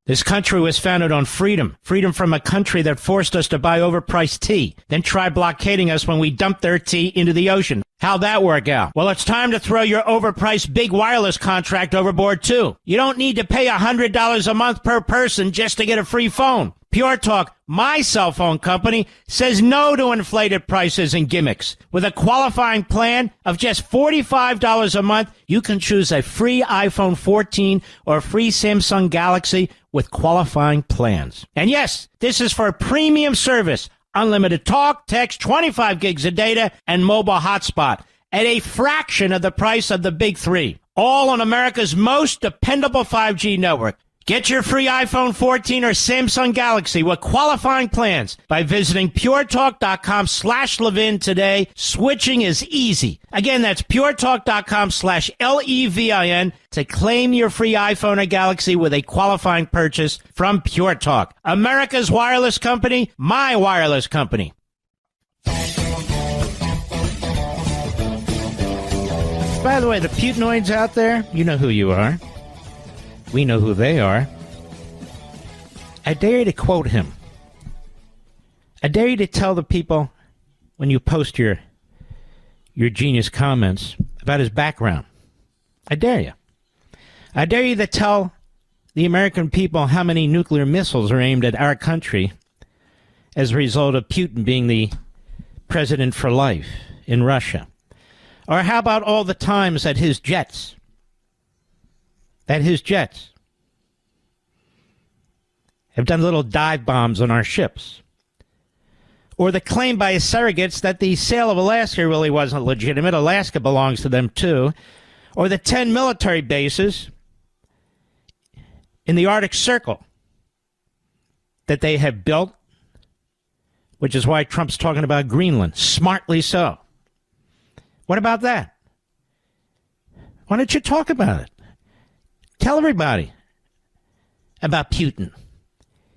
This country was founded on freedom. Freedom from a country that forced us to buy overpriced tea, then tried blockading us when we dumped their tea into the ocean. How'd that work out? Well, it's time to throw your overpriced big wireless contract overboard, too. You don't need to pay $100 a month per person just to get a free phone. Pure Talk, my cell phone company, says no to inflated prices and gimmicks. With a qualifying plan of just $45 a month, you can choose a free iPhone 14 or a free Samsung Galaxy with qualifying plans. And yes, this is for premium service. Unlimited talk, text, 25 gigs of data, and mobile hotspot at a fraction of the price of the big three. All on America's most dependable 5G network. Get your free iPhone 14 or Samsung Galaxy with qualifying plans by visiting puretalk.com/Levin today. Switching is easy. Again, that's puretalk.com/LEVIN to claim your free iPhone or Galaxy with a qualifying purchase from Pure Talk. America's wireless company, my wireless company. By the way, the Putinoids out there, you know who you are. We know who they are. I dare you to quote him. I dare you to tell the people when you post your genius comments about his background. I dare you. I dare you to tell the American people how many nuclear missiles are aimed at our country as a result of Putin being the president for life in Russia. Or how about all the times that his jets have done little dive bombs on our ships? Or the claim by his surrogates that the sale of Alaska really wasn't legitimate. Alaska belongs to them too. Or the 10 military bases in the Arctic Circle that they have built, which is why Trump's talking about Greenland, smartly so. What about that? Why don't you talk about it? Tell everybody about Putin.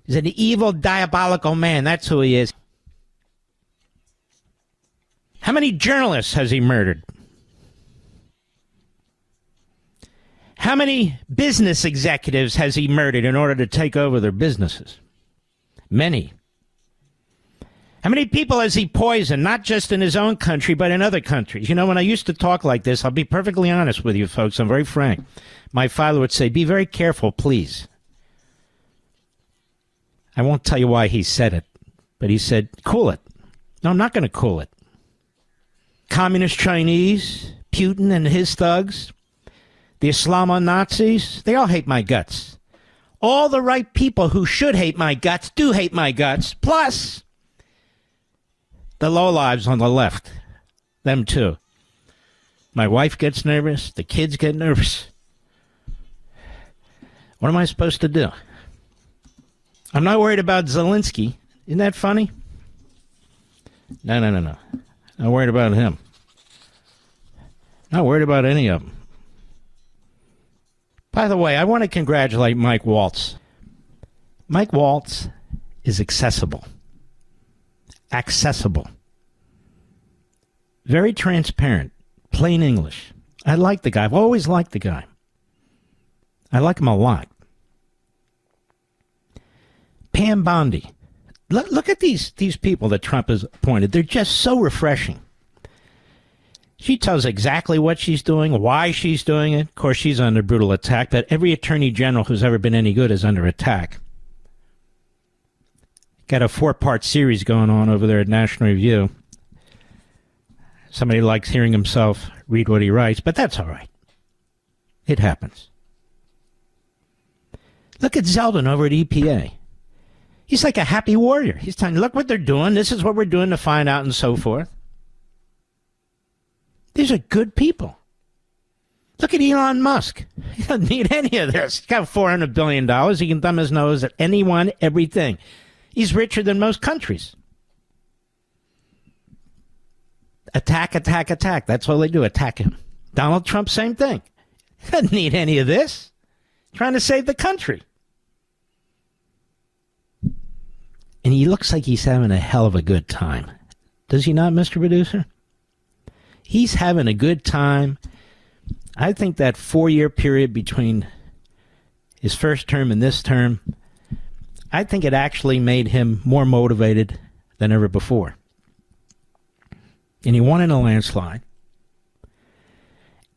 He's an evil, diabolical man. That's who he is. How many journalists has he murdered? How many business executives has he murdered in order to take over their businesses? Many. How many people has he poisoned, not just in his own country, but in other countries? You know, when I used to talk like this, I'll be perfectly honest with you folks, I'm very frank. My father would say, be very careful, please. I won't tell you why he said it, but he said, cool it. No, I'm not going to cool it. Communist Chinese, Putin and his thugs, the Islamo-Nazis, they all hate my guts. All the right people who should hate my guts do hate my guts, plus the lowlives on the left, them too. My wife gets nervous. The kids get nervous. What am I supposed to do? I'm not worried about Zelensky. Isn't that funny? No. Not worried about him. Not worried about any of them. By the way, I want to congratulate Mike Waltz. Mike Waltz is accessible. Accessible. Very transparent. Plain English. I like the guy. I've always liked the guy. I like him a lot. Pam Bondi. Look at these people that Trump has appointed. They're just so refreshing. She tells exactly what she's doing, why she's doing it. Of course, she's under brutal attack, but every attorney general who's ever been any good is under attack. Got a 4-part series going on over there at National Review. Somebody likes hearing himself read what he writes, but that's all right. It happens. Look at Zeldin over at EPA. He's like a happy warrior. He's telling you, look what they're doing. This is what we're doing to find out and so forth. These are good people. Look at Elon Musk. He doesn't need any of this. He's got $400 billion. He can thumb his nose at anyone, everything. He's richer than most countries. Attack, attack, attack. That's all they do, attack him. Donald Trump, same thing. He doesn't need any of this. Trying to save the country. And he looks like he's having a hell of a good time. Does he not, Mr. Producer? He's having a good time. I think that 4-year period between his first term and this term, I think it actually made him more motivated than ever before. And he won in a landslide.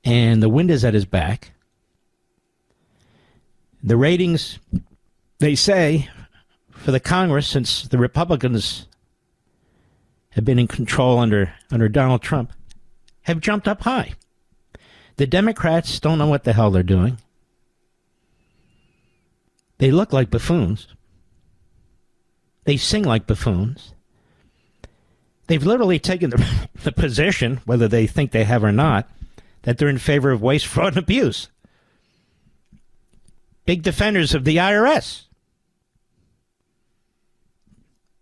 And the wind is at his back. The ratings, they say, for the Congress, since the Republicans have been in control under Donald Trump, have jumped up high. The Democrats don't know what the hell they're doing. They look like buffoons. They sing like buffoons. They've literally taken the position, whether they think they have or not, that they're in favor of waste, fraud, and abuse. Big defenders of the IRS.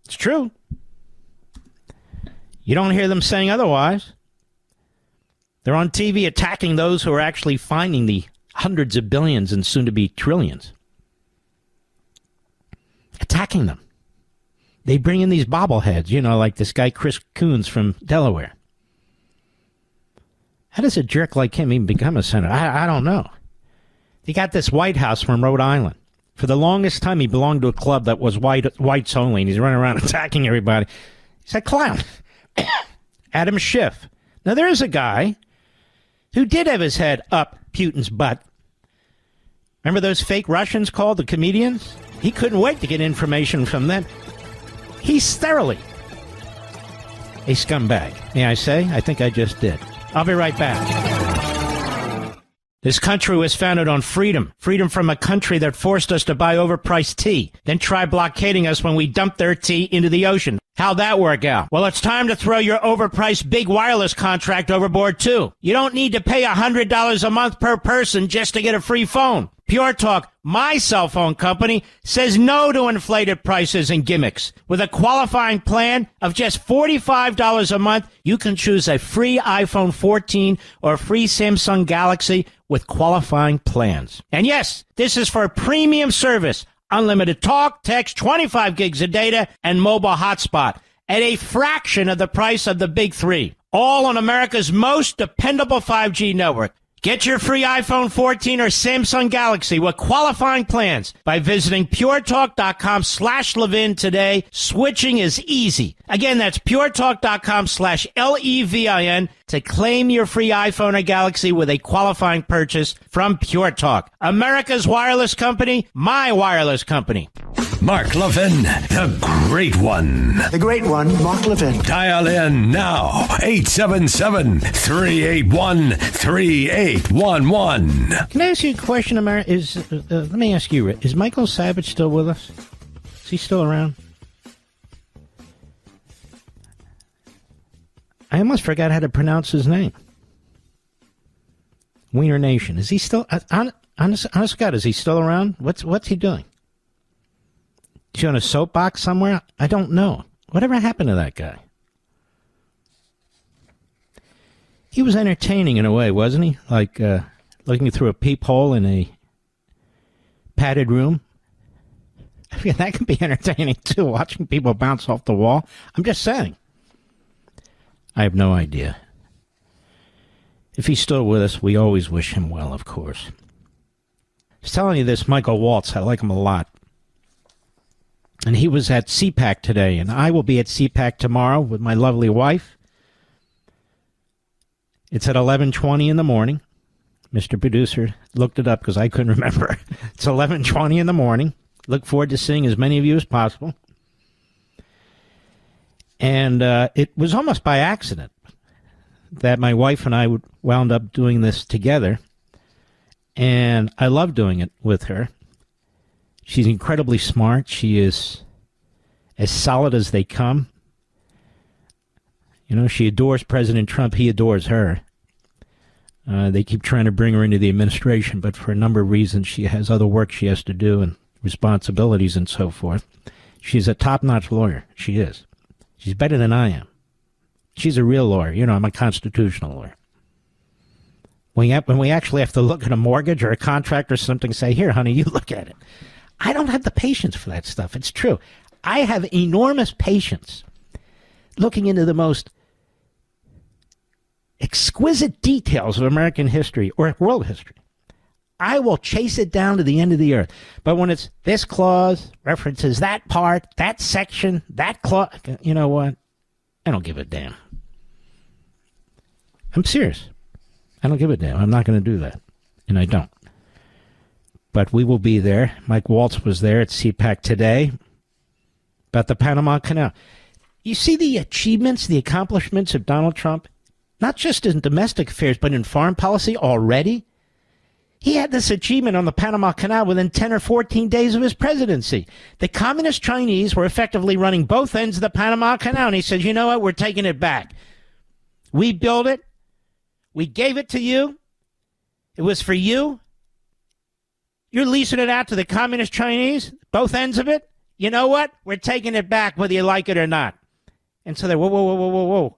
It's true. You don't hear them saying otherwise. They're on TV attacking those who are actually finding the hundreds of billions and soon to be trillions. Attacking them. They bring in these bobbleheads, like this guy Chris Coons from Delaware. How does a jerk like him even become a senator? I don't know. He got this White House from Rhode Island. For the longest time, he belonged to a club that was whites only, and he's running around attacking everybody. He's a clown. Adam Schiff. Now, there's a guy who did have his head up Putin's butt. Remember those fake Russians called the comedians? He couldn't wait to get information from them. He's thoroughly a scumbag. May I say? I think I just did. I'll be right back. This country was founded on freedom. Freedom from a country that forced us to buy overpriced tea, then try blockading us when we dumped their tea into the ocean. How'd that work out? Well, it's time to throw your overpriced big wireless contract overboard, too. You don't need to pay $100 a month per person just to get a free phone. Pure Talk, my cell phone company, says no to inflated prices and gimmicks. With a qualifying plan of just $45 a month, you can choose a free iPhone 14 or a free Samsung Galaxy with qualifying plans. And yes, this is for a premium service. Unlimited talk, text, 25 gigs of data, and mobile hotspot at a fraction of the price of the big three. All on America's most dependable 5G network. Get your free iPhone 14 or Samsung Galaxy with qualifying plans by visiting puretalk.com/Levin today. Switching is easy. Again, that's puretalk.com/LEVIN to claim your free iPhone or Galaxy with a qualifying purchase from Pure Talk. America's wireless company, my wireless company. Mark Levin, the great one. The great one, Mark Levin. Dial in now, 877-381-3811. Can I ask you a question, America? Let me ask you, is Michael Savage still with us? Is he still around? I almost forgot how to pronounce his name. Wiener Nation. Is he still, honest to God, is he still around? What's he doing? Is he on a soapbox somewhere? I don't know. Whatever happened to that guy? He was entertaining in a way, wasn't he? Like looking through a peephole in a padded room. Yeah, that can be entertaining, too, watching people bounce off the wall. I'm just saying. I have no idea. If he's still with us, we always wish him well, of course. I was telling you this, Michael Waltz, I like him a lot. And he was at CPAC today, and I will be at CPAC tomorrow with my lovely wife. It's at 11:20 in the morning. Mr. Producer looked it up because I couldn't remember. It's 11:20 in the morning. Look forward to seeing as many of you as possible. And it was almost by accident that my wife and I wound up doing this together. And I love doing it with her. She's incredibly smart. She is as solid as they come. You know, she adores President Trump. He adores her. They keep trying to bring her into the administration, but for a number of reasons, she has other work she has to do and responsibilities and so forth. She's a top-notch lawyer. She is. She's better than I am. She's a real lawyer. You know, I'm a constitutional lawyer. When we actually have to look at a mortgage or a contract or something, say, here, honey, you look at it. I don't have the patience for that stuff. It's true. I have enormous patience looking into the most exquisite details of American history or world history. I will chase it down to the end of the earth. But when it's this clause references that part, that section, that clause, you know what? I don't give a damn. I'm serious. I don't give a damn. I'm not going to do that. And I don't. But we will be there. Mike Waltz was there at CPAC today about the Panama Canal. You see the achievements, the accomplishments of Donald Trump, not just in domestic affairs, but in foreign policy already. He had this achievement on the Panama Canal within 10 or 14 days of his presidency. The communist Chinese were effectively running both ends of the Panama Canal. And he said, you know what? We're taking it back. We built it. We gave it to you. It was for you. You're leasing it out to the communist Chinese, both ends of it. You know what? We're taking it back whether you like it or not. And so they, whoa.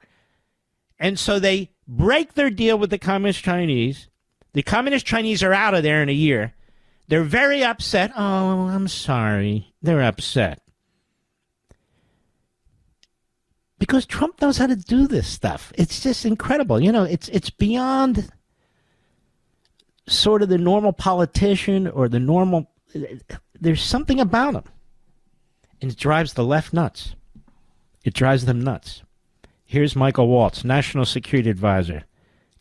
And so they break their deal with the communist Chinese. The communist Chinese are out of there in a year. They're very upset. Oh, I'm sorry. They're upset. Because Trump knows how to do this stuff. It's just incredible. You know, it's beyond sort of the normal politician or the normal. There's something about him. And it drives the left nuts. It drives them nuts. Here's Michael Waltz, National Security Advisor.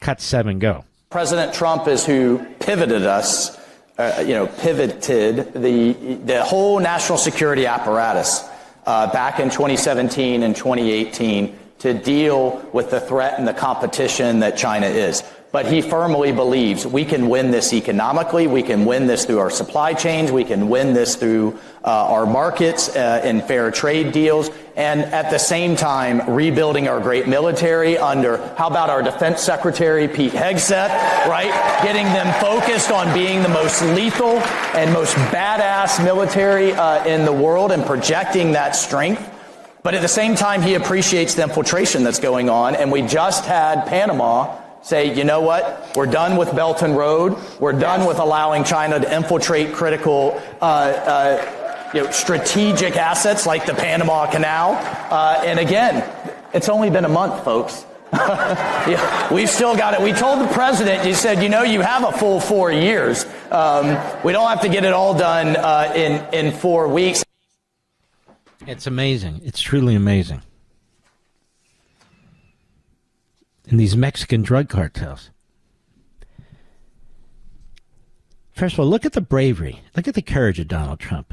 Cut 7, go. President Trump is who pivoted us, pivoted the whole national security apparatus back in 2017 and 2018 to deal with the threat and the competition that China is. But he firmly believes we can win this economically. We can win this through our supply chains. We can win this through our markets and fair trade deals. And at the same time, rebuilding our great military under, how about our Defense Secretary, Pete Hegseth, right? Getting them focused on being the most lethal and most badass military in the world and projecting that strength. But at the same time, he appreciates the infiltration that's going on. And we just had Panama say, you know what, we're done with Belt and Road. We're done with allowing China to infiltrate critical strategic assets like the Panama Canal. And again, it's only been a month, folks. We've still got it. We told the president, you said, you have a full 4 years. We don't have to get it all done in 4 weeks. It's amazing. It's truly amazing. And these Mexican drug cartels. First of all, look at the bravery. Look at the courage of Donald Trump.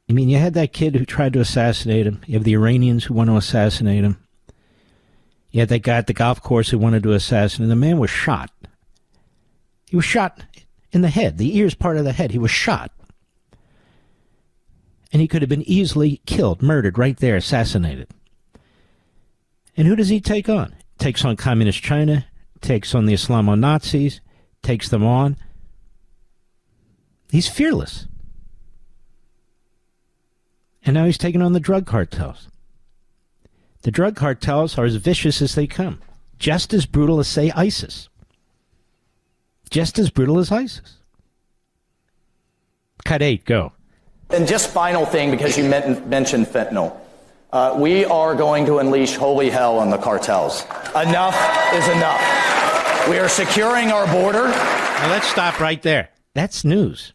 I mean, you had that kid who tried to assassinate him. You have the Iranians who want to assassinate him. You had that guy at the golf course who wanted to assassinate him. The man was shot. He was shot in the head, the ears part of the head. He was shot. And he could have been easily killed, murdered right there, assassinated. And who does he take on? Takes on communist China, takes on the Islamo-Nazis, takes them on. He's fearless. And now he's taking on the drug cartels. The drug cartels are as vicious as they come. Just as brutal as, say, ISIS. Just as brutal as ISIS. Cut 8, go. And just final thing, because you mentioned fentanyl. We are going to unleash holy hell on the cartels. Enough is enough. We are securing our border. Now let's stop right there. That's news.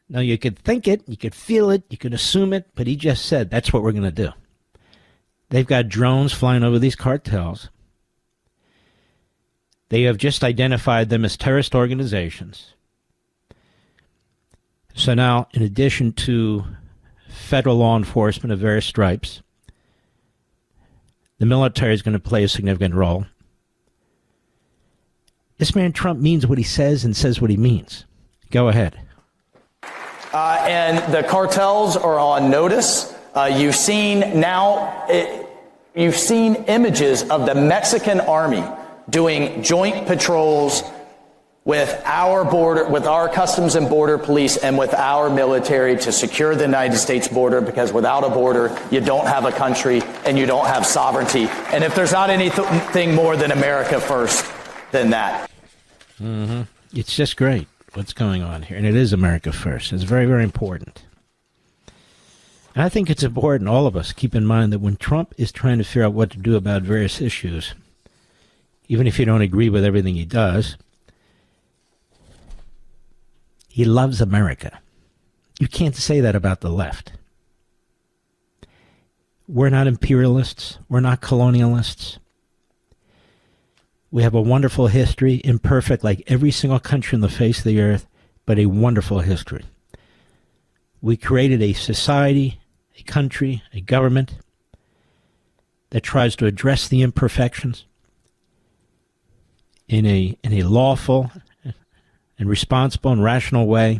Now, you could think it, you could feel it, you could assume it, but he just said that's what we're going to do. They've got drones flying over these cartels. They have just identified them as terrorist organizations. So now, in addition to federal law enforcement of various stripes, the military is going to play a significant role. This man Trump means what he says and says what he means. Go ahead. And the cartels are on notice. You've seen images of the Mexican army doing joint patrols with our Customs and Border Police and with our military to secure the United States border, because without a border, you don't have a country and you don't have sovereignty. And if there's not anything more than America first than that. Mm-hmm. It's just great what's going on here. And it is America first. It's very, very important. And I think it's important, all of us, keep in mind that when Trump is trying to figure out what to do about various issues, even if you don't agree with everything he does, he loves America. You can't say that about the left. We're not imperialists. We're not colonialists. We have a wonderful history, imperfect like every single country on the face of the earth, but a wonderful history. We created a society, a country, a government that tries to address the imperfections in a lawful and responsible and rational way.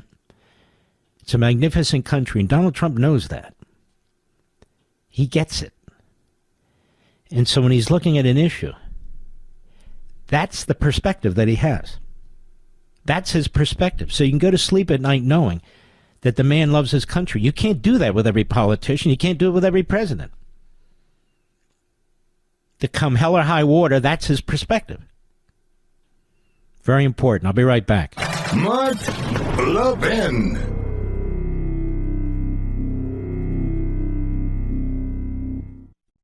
It's a magnificent country, and Donald Trump knows that. He gets it. And so when he's looking at an issue, that's the perspective that he has. That's his perspective. So you can go to sleep at night knowing that the man loves his country. You can't do that with every politician. You can't do it with every president. To come hell or high water, that's his perspective. Very important. I'll be right back. Mark Levin.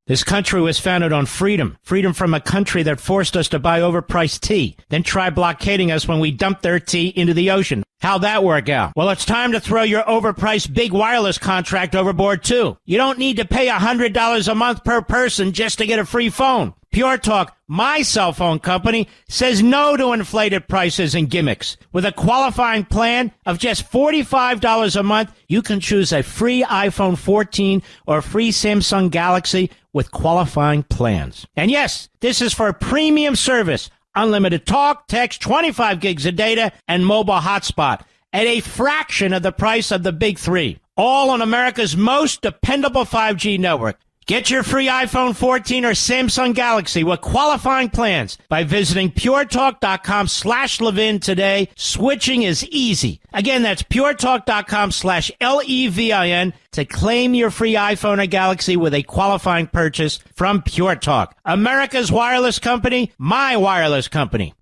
This country was founded on freedom. Freedom from a country that forced us to buy overpriced tea, then try blockading us when we dumped their tea into the ocean. How'd that work out? Well, it's time to throw your overpriced big wireless contract overboard, too. You don't need to pay $100 a month per person just to get a free phone. Pure Talk, my cell phone company, says no to inflated prices and gimmicks. With a qualifying plan of just $45 a month, you can choose a free iPhone 14 or a free Samsung Galaxy with qualifying plans. And yes, this is for a premium service. Unlimited talk, text, 25 gigs of data, and mobile hotspot at a fraction of the price of the big three. All on America's most dependable 5G network. Get your free iPhone 14 or Samsung Galaxy with qualifying plans by visiting puretalk.com/Levin today. Switching is easy. Again, that's puretalk.com/LEVIN to claim your free iPhone or Galaxy with a qualifying purchase from Pure Talk. America's wireless company, my wireless company.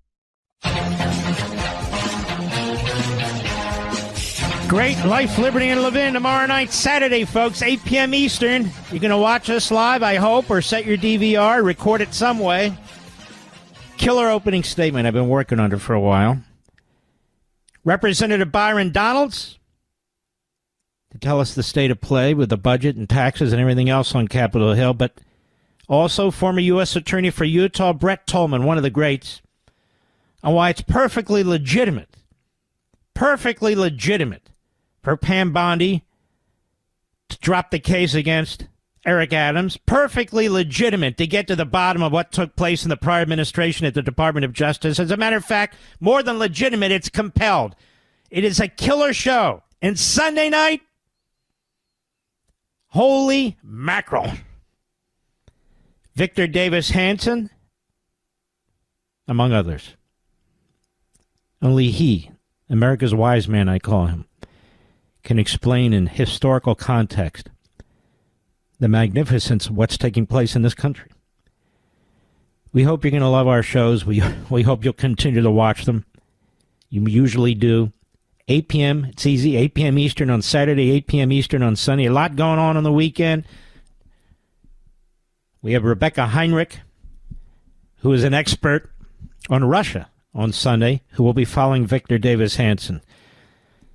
Great Life, Liberty, and Levin tomorrow night, Saturday, folks, 8 p.m. Eastern. You're going to watch us live, I hope, or set your DVR, record it some way. Killer opening statement I've been working under for a while. Representative Byron Donalds to tell us the state of play with the budget and taxes and everything else on Capitol Hill, but also former U.S. Attorney for Utah, Brett Tolman, one of the greats, on why it's perfectly legitimate for Pam Bondi to drop the case against Eric Adams. Perfectly legitimate to get to the bottom of what took place in the prior administration at the Department of Justice. As a matter of fact, more than legitimate, it's compelled. It is a killer show. And Sunday night, holy mackerel. Victor Davis Hanson, among others. Only he, America's wise man, I call him, can explain in historical context the magnificence of what's taking place in this country. We hope you're going to love our shows. We hope you'll continue to watch them. You usually do. 8 p.m. It's easy. 8 p.m. Eastern on Saturday, 8 p.m. Eastern on Sunday. A lot going on the weekend. We have Rebecca Heinrich, who is an expert on Russia on Sunday, who will be following Victor Davis Hanson.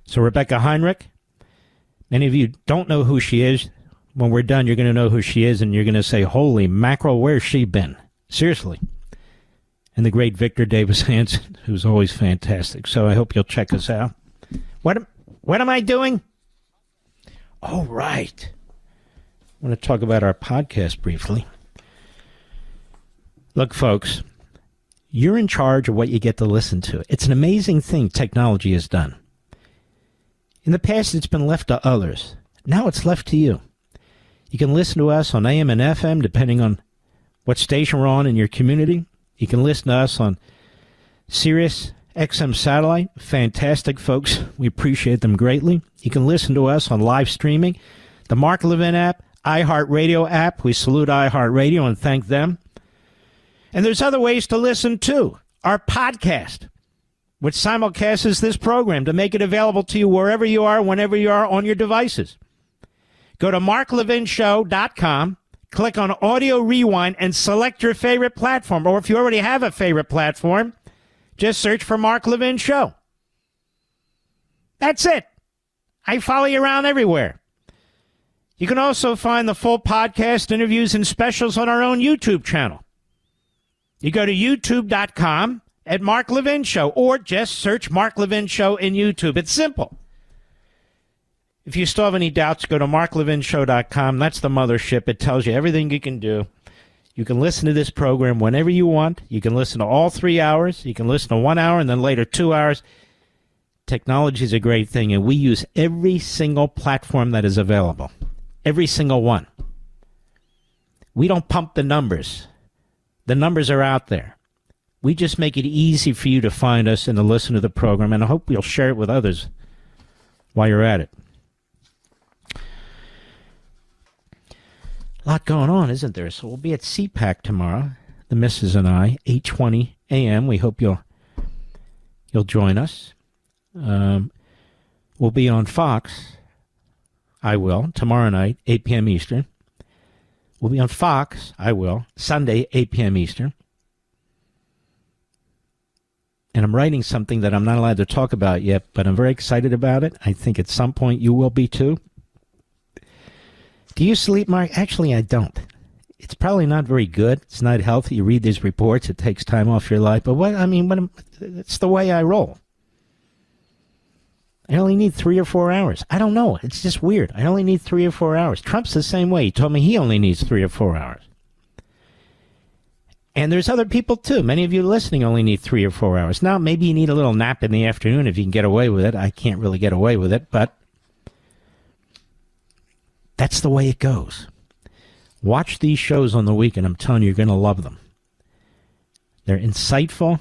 So Rebecca Heinrich, many of you don't know who she is. When we're done, you're going to know who she is, and you're going to say, holy mackerel, where's she been? Seriously. And the great Victor Davis Hanson, who's always fantastic. So I hope you'll check us out. What am I doing? Oh, right. I want to talk about our podcast briefly. Look, folks, you're in charge of what you get to listen to. It's an amazing thing technology has done. In the past, it's been left to others. Now it's left to you. You can listen to us on AM and FM, depending on what station we're on in your community. You can listen to us on Sirius XM Satellite. Fantastic, folks. We appreciate them greatly. You can listen to us on live streaming, the Mark Levin app, iHeartRadio app. We salute iHeartRadio and thank them. And there's other ways to listen, too. Our podcast, which simulcasts this program to make it available to you wherever you are, whenever you are on your devices. Go to marklevinshow.com, click on Audio Rewind, and select your favorite platform. Or if you already have a favorite platform, just search for Mark Levin Show. That's it. I follow you around everywhere. You can also find the full podcast, interviews, and specials on our own YouTube channel. You go to youtube.com at Mark Levin Show, or just search Mark Levin Show in YouTube. It's simple. If you still have any doubts, go to marklevinshow.com. That's the mothership. It tells you everything you can do. You can listen to this program whenever you want. You can listen to all 3 hours. You can listen to 1 hour and then later 2 hours. Technology is a great thing, and we use every single platform that is available. Every single one. We don't pump the numbers. The numbers are out there. We just make it easy for you to find us and to listen to the program, and I hope you'll share it with others while you're at it. A lot going on, isn't there? So we'll be at CPAC tomorrow, the missus and I, 8:20 a.m. We hope you'll join us. We'll be on Fox. I will, tomorrow night, 8 p.m. Eastern. We'll be on Fox. I will, Sunday, 8 p.m. Eastern. And I'm writing something that I'm not allowed to talk about yet, but I'm very excited about it. I think at some point you will be too. Do you sleep, Mark? Actually, I don't. It's probably not very good. It's not healthy. You read these reports, it takes time off your life. But it's the way I roll. I only need 3 or 4 hours. I don't know. It's just weird. I only need 3 or 4 hours. Trump's the same way. He told me he only needs 3 or 4 hours. And there's other people, too. Many of you listening only need 3 or 4 hours. Now, maybe you need a little nap in the afternoon if you can get away with it. I can't really get away with it, but that's the way it goes. Watch these shows on the weekend. I'm telling you, you're going to love them. They're insightful.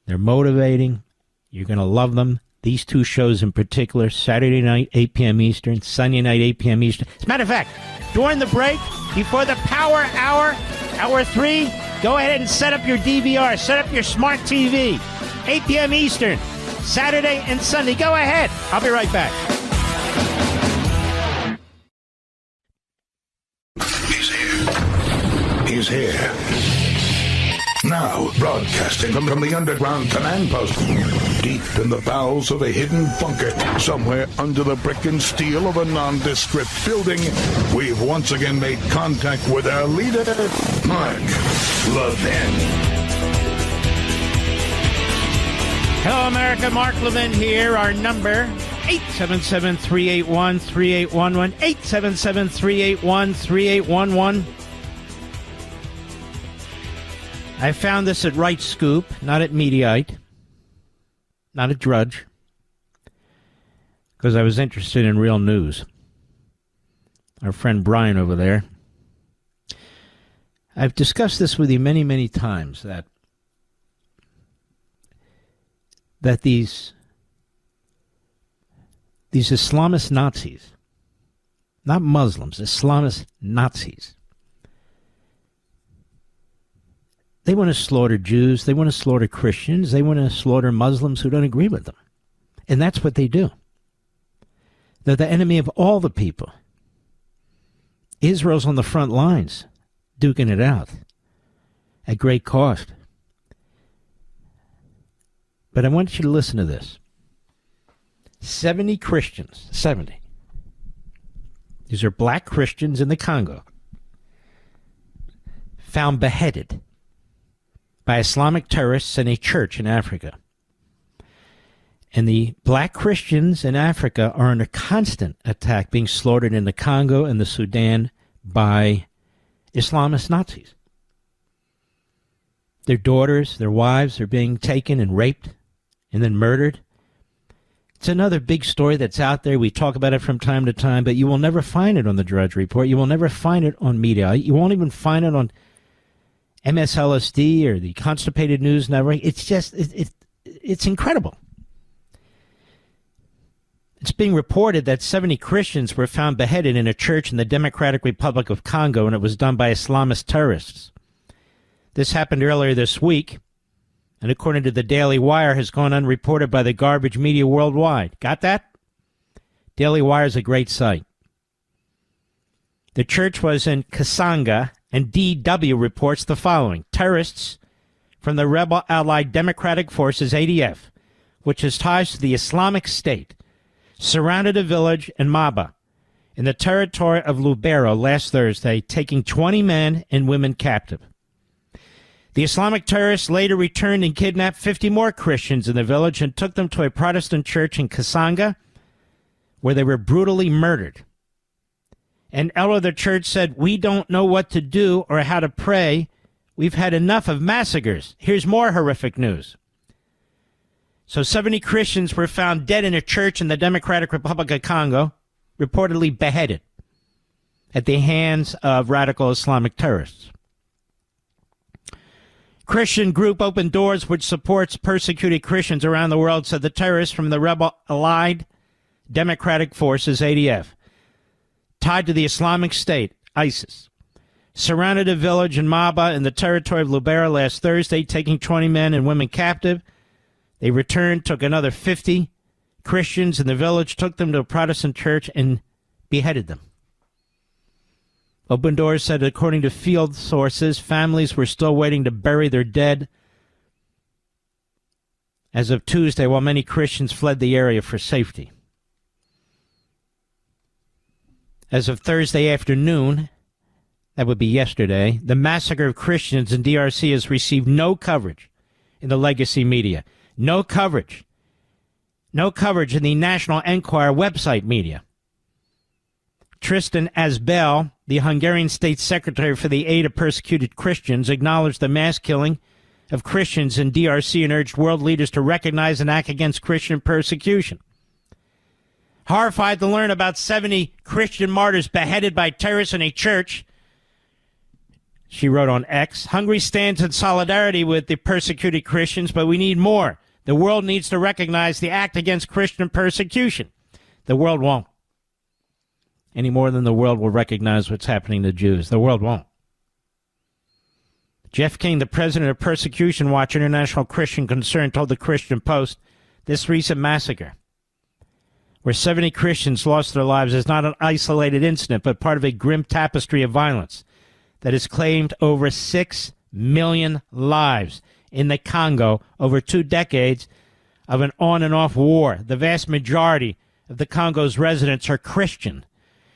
They're motivating. You're going to love them. These 2 shows in particular, Saturday night, 8 p.m. Eastern, Sunday night, 8 p.m. Eastern. As a matter of fact, during the break, before the Power Hour, Hour 3, go ahead and set up your DVR, set up your smart TV, 8 p.m. Eastern, Saturday and Sunday. Go ahead. I'll be right back. He's here. Now, broadcasting from the underground command post, deep in the bowels of a hidden bunker, somewhere under the brick and steel of a nondescript building, we've once again made contact with our leader, Mark Levin. Hello, America. Mark Levin here. Our number, 877-381-3811, 877-381-3811. I found this at Right Scoop, not at Mediaite, not at Drudge, because I was interested in real news. Our friend Brian over there. I've discussed this with you many, many times, that these Islamist Nazis, not Muslims, Islamist Nazis, they want to slaughter Jews. They want to slaughter Christians. They want to slaughter Muslims who don't agree with them. And that's what they do. They're the enemy of all the people. Israel's on the front lines, duking it out at great cost. But I want you to listen to this. 70 Christians, 70. These are black Christians in the Congo, found beheaded by Islamic terrorists in a church in Africa. And the black Christians in Africa are under constant attack, being slaughtered in the Congo and the Sudan by Islamist Nazis. Their daughters, their wives are being taken and raped and then murdered. It's another big story that's out there. We talk about it from time to time, but you will never find it on the Drudge Report. You will never find it on Mediaite. You won't even find it on MSLSD or the Constipated News Network. It's just, it's incredible. It's being reported that 70 Christians were found beheaded in a church in the Democratic Republic of Congo, and it was done by Islamist terrorists. This happened earlier this week, and according to the Daily Wire, has gone unreported by the garbage media worldwide. Got that? Daily Wire is a great site. The church was in Kasanga, and DW reports the following. Terrorists from the rebel allied Democratic Forces, ADF, which has ties to the Islamic State, surrounded a village in Maba, in the territory of Lubero last Thursday, taking 20 men and women captive. The Islamic terrorists later returned and kidnapped 50 more Christians in the village and took them to a Protestant church in Kasanga, where they were brutally murdered. An elder of the church said, "We don't know what to do or how to pray. We've had enough of massacres." Here's more horrific news. So 70 Christians were found dead in a church in the Democratic Republic of Congo, reportedly beheaded at the hands of radical Islamic terrorists. Christian group Open Doors, which supports persecuted Christians around the world, said the terrorists from the rebel allied Democratic Forces, ADF, tied to the Islamic State, ISIS, surrounded a village in Maba in the territory of Lubero last Thursday, taking 20 men and women captive. They returned, took another 50 Christians in the village, took them to a Protestant church, and beheaded them. Open Doors said, according to field sources, families were still waiting to bury their dead as of Tuesday, while many Christians fled the area for safety. As of Thursday afternoon, that would be yesterday, the massacre of Christians in DRC has received no coverage in the legacy media. No coverage. No coverage in the National Enquirer website media. Tristan Asbel, the Hungarian State Secretary for the Aid of Persecuted Christians, acknowledged the mass killing of Christians in DRC and urged world leaders to recognize and act against Christian persecution. Horrified to learn about 70 Christian martyrs beheaded by terrorists in a church, she wrote on X, Hungary stands in solidarity with the persecuted Christians, but we need more. The world needs to recognize the act against Christian persecution. The world won't. Any more than the world will recognize what's happening to Jews. The world won't. Jeff King, the president of Persecution Watch International Christian Concern, told the Christian Post this recent massacre, where 70 Christians lost their lives, is not an isolated incident, but part of a grim tapestry of violence that has claimed over 6 million lives in the Congo over 2 decades of an on and off war. The vast majority of the Congo's residents are Christian.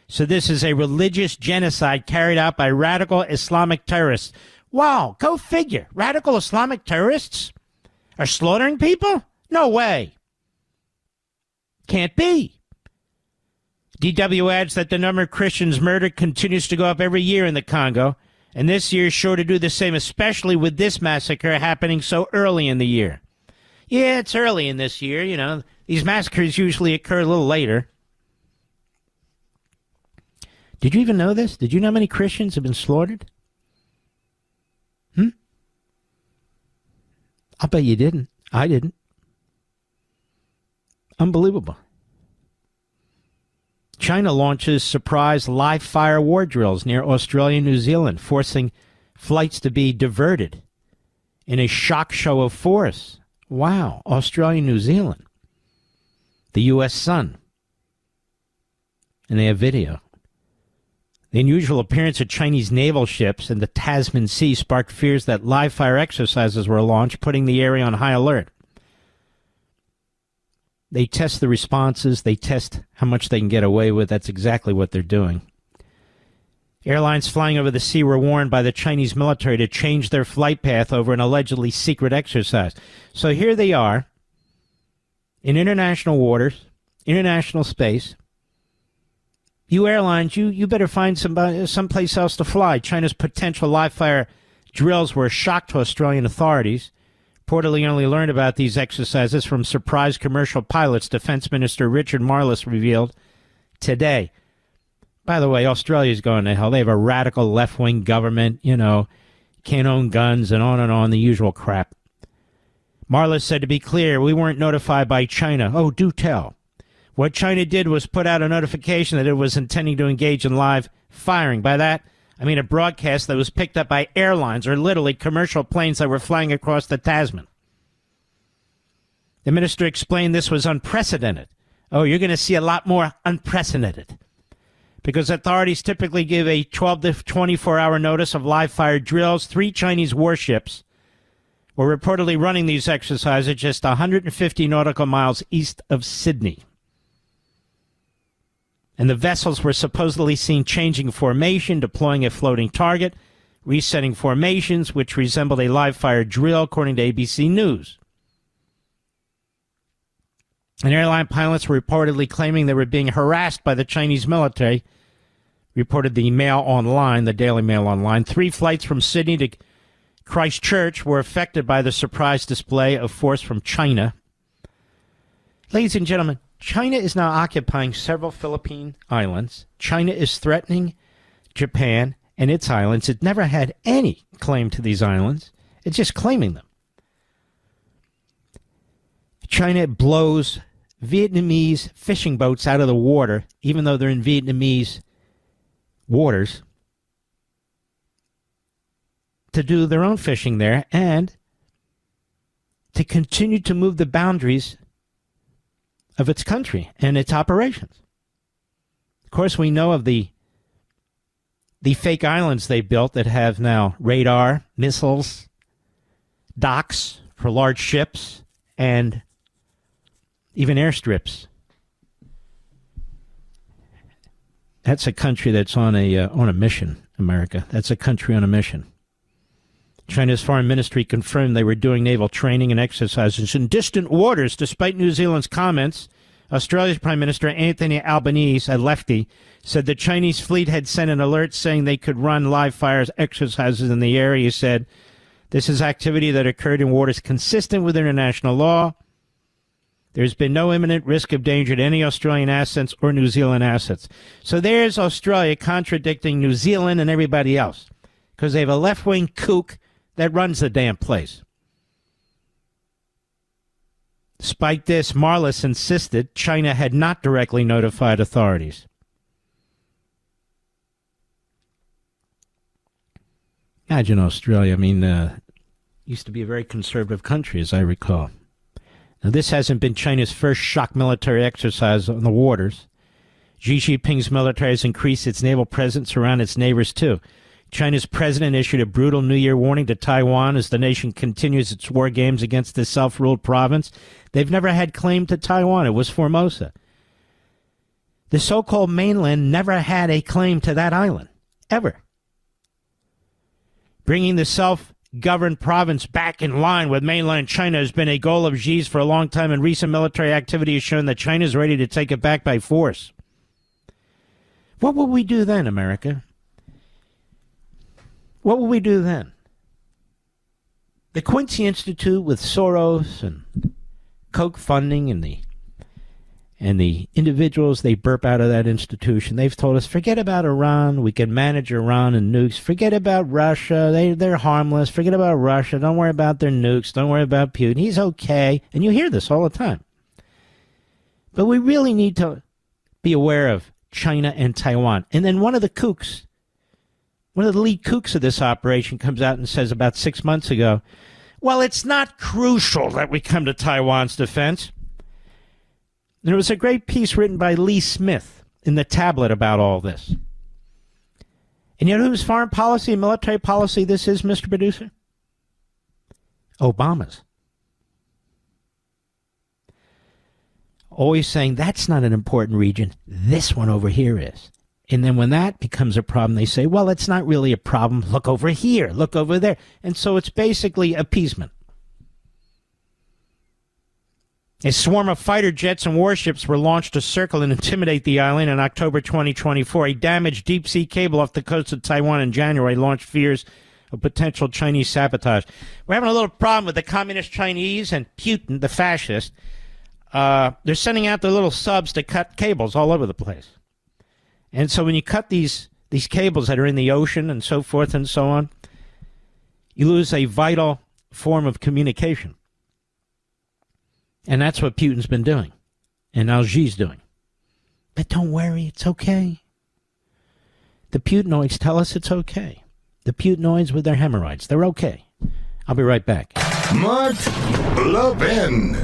So this is a religious genocide carried out by radical Islamic terrorists. Wow, go figure. Radical Islamic terrorists are slaughtering people? No way. Can't be. DW adds that the number of Christians murdered continues to go up every year in the Congo, and this year is sure to do the same, especially with this massacre happening so early in the year. Yeah, it's early in this year, you know. These massacres usually occur a little later. Did you even know this? Did you know how many Christians have been slaughtered? I'll bet you didn't. I didn't. Unbelievable. China launches surprise live-fire war drills near Australia and New Zealand, forcing flights to be diverted in a shock show of force. Wow, Australia and New Zealand. the U.S. Sun. And they have video. The unusual appearance of Chinese naval ships in the Tasman Sea sparked fears that live-fire exercises were launched, putting the area on high alert. They test the responses. They test how much they can get away with. That's exactly what they're doing. Airlines flying over the sea were warned by the Chinese military to change their flight path over an allegedly secret exercise. So here they are in international waters, international space. You airlines, you better find someplace else to fly. China's potential live-fire drills were a shock to Australian authorities. Reportedly only learned about these exercises from surprise commercial pilots, Defense Minister Richard Marles revealed today. By the way, Australia's going to hell. They have a radical left-wing government, can't own guns and on, the usual crap. Marles said, to be clear, we weren't notified by China. Oh, do tell. What China did was put out a notification that it was intending to engage in live firing. By that, I mean a broadcast that was picked up by airlines or literally commercial planes that were flying across the Tasman. The minister explained this was unprecedented. Oh, you're going to see a lot more unprecedented. Because authorities typically give a 12 to 24-hour notice of live-fire drills. 3 Chinese warships were reportedly running these exercises just 150 nautical miles east of Sydney. And the vessels were supposedly seen changing formation, deploying a floating target, resetting formations, which resembled a live-fire drill, according to ABC News. And airline pilots were reportedly claiming they were being harassed by the Chinese military, reported the Mail Online, the Daily Mail Online. 3 flights from Sydney to Christchurch were affected by the surprise display of force from China. Ladies and gentlemen, China is now occupying several Philippine islands. China is threatening Japan and its islands. It never had any claim to these islands. It's just claiming them. China blows Vietnamese fishing boats out of the water, even though they're in Vietnamese waters, to do their own fishing there and to continue to move the boundaries of its country and its operations. Of course, we know of the fake islands they built that have now radar, missiles, docks for large ships, and even airstrips. That's a country that's on a mission, America. That's a country on a mission. China's foreign ministry confirmed they were doing naval training and exercises in distant waters, despite New Zealand's comments. Australia's Prime Minister Anthony Albanese, a lefty, said the Chinese fleet had sent an alert saying they could run live fire exercises in the area. He said, this is activity that occurred in waters consistent with international law. There's been no imminent risk of danger to any Australian assets or New Zealand assets. So there's Australia contradicting New Zealand and everybody else, because they have a left-wing kook that runs the damn place. Despite this, Marles insisted China had not directly notified authorities. Imagine Australia. Used to be a very conservative country, as I recall. Now, this hasn't been China's first shock military exercise on the waters. Xi Jinping's military has increased its naval presence around its neighbors, too. China's president issued a brutal New Year warning to Taiwan as the nation continues its war games against this self-ruled province. They've never had claim to Taiwan. It was Formosa. The so-called mainland never had a claim to that island, ever. Bringing the self-governed province back in line with mainland China has been a goal of Xi's for a long time, and recent military activity has shown that China is ready to take it back by force. What will we do then, America? What will we do then? The Quincy Institute with Soros and Koch funding and the individuals they burp out of that institution, they've told us, forget about Iran. We can manage Iran and nukes. Forget about Russia. They're harmless. Forget about Russia. Don't worry about their nukes. Don't worry about Putin. He's okay. And you hear this all the time. But we really need to be aware of China and Taiwan. And then one of the kooks, one of the lead kooks of this operation, comes out and says about 6 months ago, well, it's not crucial that we come to Taiwan's defense. And there was a great piece written by Lee Smith in the Tablet about all this. And you know whose foreign policy and military policy this is, Mr. Producer? Obama's. Always saying, that's not an important region. This one over here is. And then when that becomes a problem, they say, well, it's not really a problem. Look over here. Look over there. And so it's basically appeasement. A swarm of fighter jets and warships were launched to circle and intimidate the island in October 2024. A damaged deep-sea cable off the coast of Taiwan in January launched fears of potential Chinese sabotage. We're having a little problem with the communist Chinese and Putin, the fascist. They're sending out their little subs to cut cables all over the place. And so when you cut these cables that are in the ocean and so forth and so on, you lose a vital form of communication. And that's what Putin's been doing. And now Xi's doing. But don't worry, it's okay. The Putinoids tell us it's okay. The Putinoids with their hemorrhoids, they're okay. I'll be right back. Mark Levin.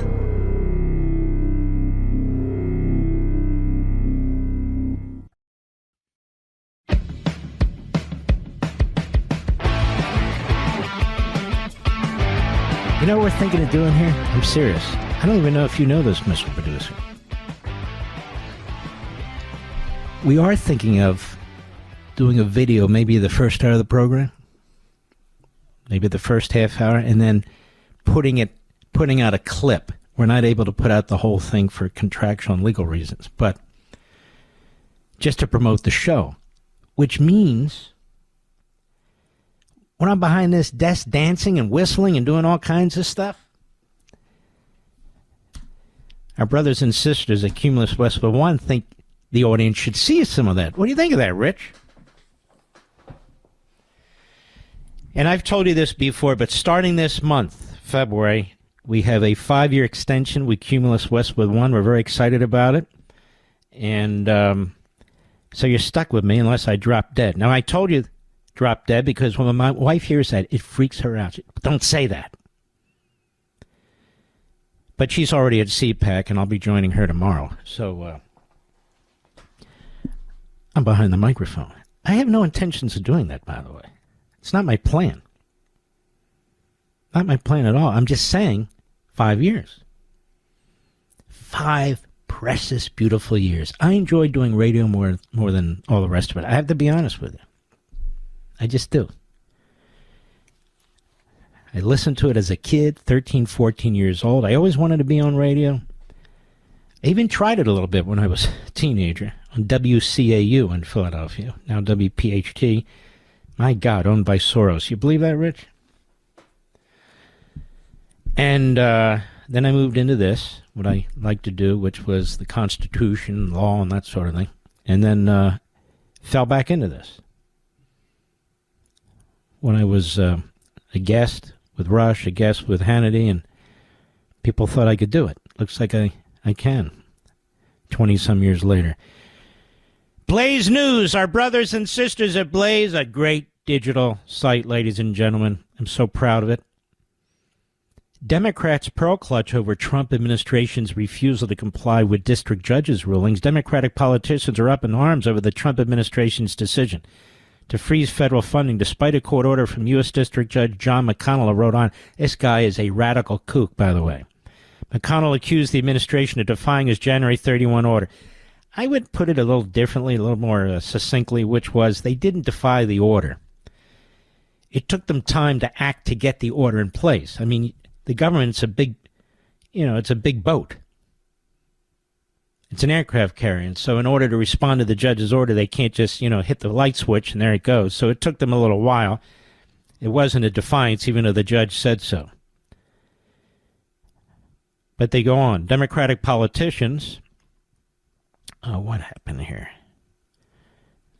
You know what we're thinking of doing here? I'm serious. I don't even know if you know this, Mr. Producer. We are thinking of doing a video, maybe the first hour of the program, maybe the first half hour, and then putting out a clip. We're not able to put out the whole thing for contractual and legal reasons, but just to promote the show, which means when I'm behind this desk dancing and whistling and doing all kinds of stuff, our brothers and sisters at Cumulus Westwood One think the audience should see some of that. What do you think of that, Rich? And I've told you this before, but starting this month, February, we have a 5-year extension with Cumulus Westwood One. We're very excited about it. And so you're stuck with me unless I drop dead. Now, I told you drop dead because when my wife hears that, it freaks her out. Don't say that. But she's already at CPAC, and I'll be joining her tomorrow. So I'm behind the microphone. I have no intentions of doing that, by the way. It's not my plan. Not my plan at all. I'm just saying 5 years. 5 precious, beautiful years. I enjoy doing radio more than all the rest of it. I have to be honest with you. I just do. I listened to it as a kid, 13, 14 years old. I always wanted to be on radio. I even tried it a little bit when I was a teenager on WCAU in Philadelphia, now WPHT. My God, owned by Soros. You believe that, Rich? And then I moved into this, what I like to do, which was the Constitution, law, and that sort of thing. And then fell back into this. When I was a guest with Rush, a guest with Hannity, and people thought I could do it. Looks like I can, 20-some years later. Blaze News, our brothers and sisters at Blaze, a great digital site, ladies and gentlemen. I'm so proud of it. Democrats pearl clutch over Trump administration's refusal to comply with district judges' rulings. Democratic politicians are up in arms over the Trump administration's decision to freeze federal funding despite a court order from U.S. District Judge John McConnell of Rhode Island. This guy is a radical kook, by the way. McConnell accused the administration of defying his January 31 order. I would put it a little differently, a little more succinctly, which was they didn't defy the order. It took them time to act to get the order in place. I mean, the government's a big, it's a big boat. It's an aircraft carrier. And so in order to respond to the judge's order, they can't just, hit the light switch and there it goes. So it took them a little while. It wasn't a defiance, even though the judge said so. But they go on. Democratic politicians. Oh, what happened here?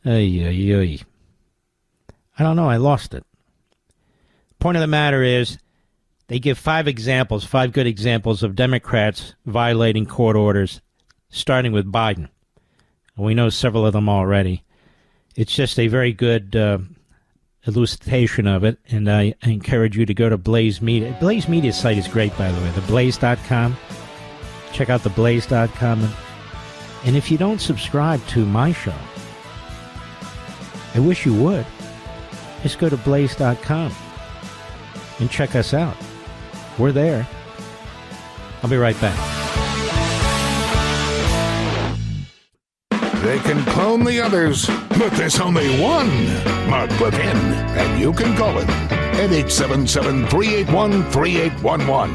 I don't know. I lost it. Point of the matter is, they give 5 good examples of Democrats violating court orders, starting with Biden. We know several of them already. It's just a very good elucidation of it, and I encourage you to go to Blaze Media. Blaze Media's site is great, by the way, theblaze.com. Check out theblaze.com. And if you don't subscribe to my show, I wish you would. Just go to blaze.com and check us out. We're there. I'll be right back. They can clone the others, but there's only one Mark Levin, and you can call him at 877-381-3811.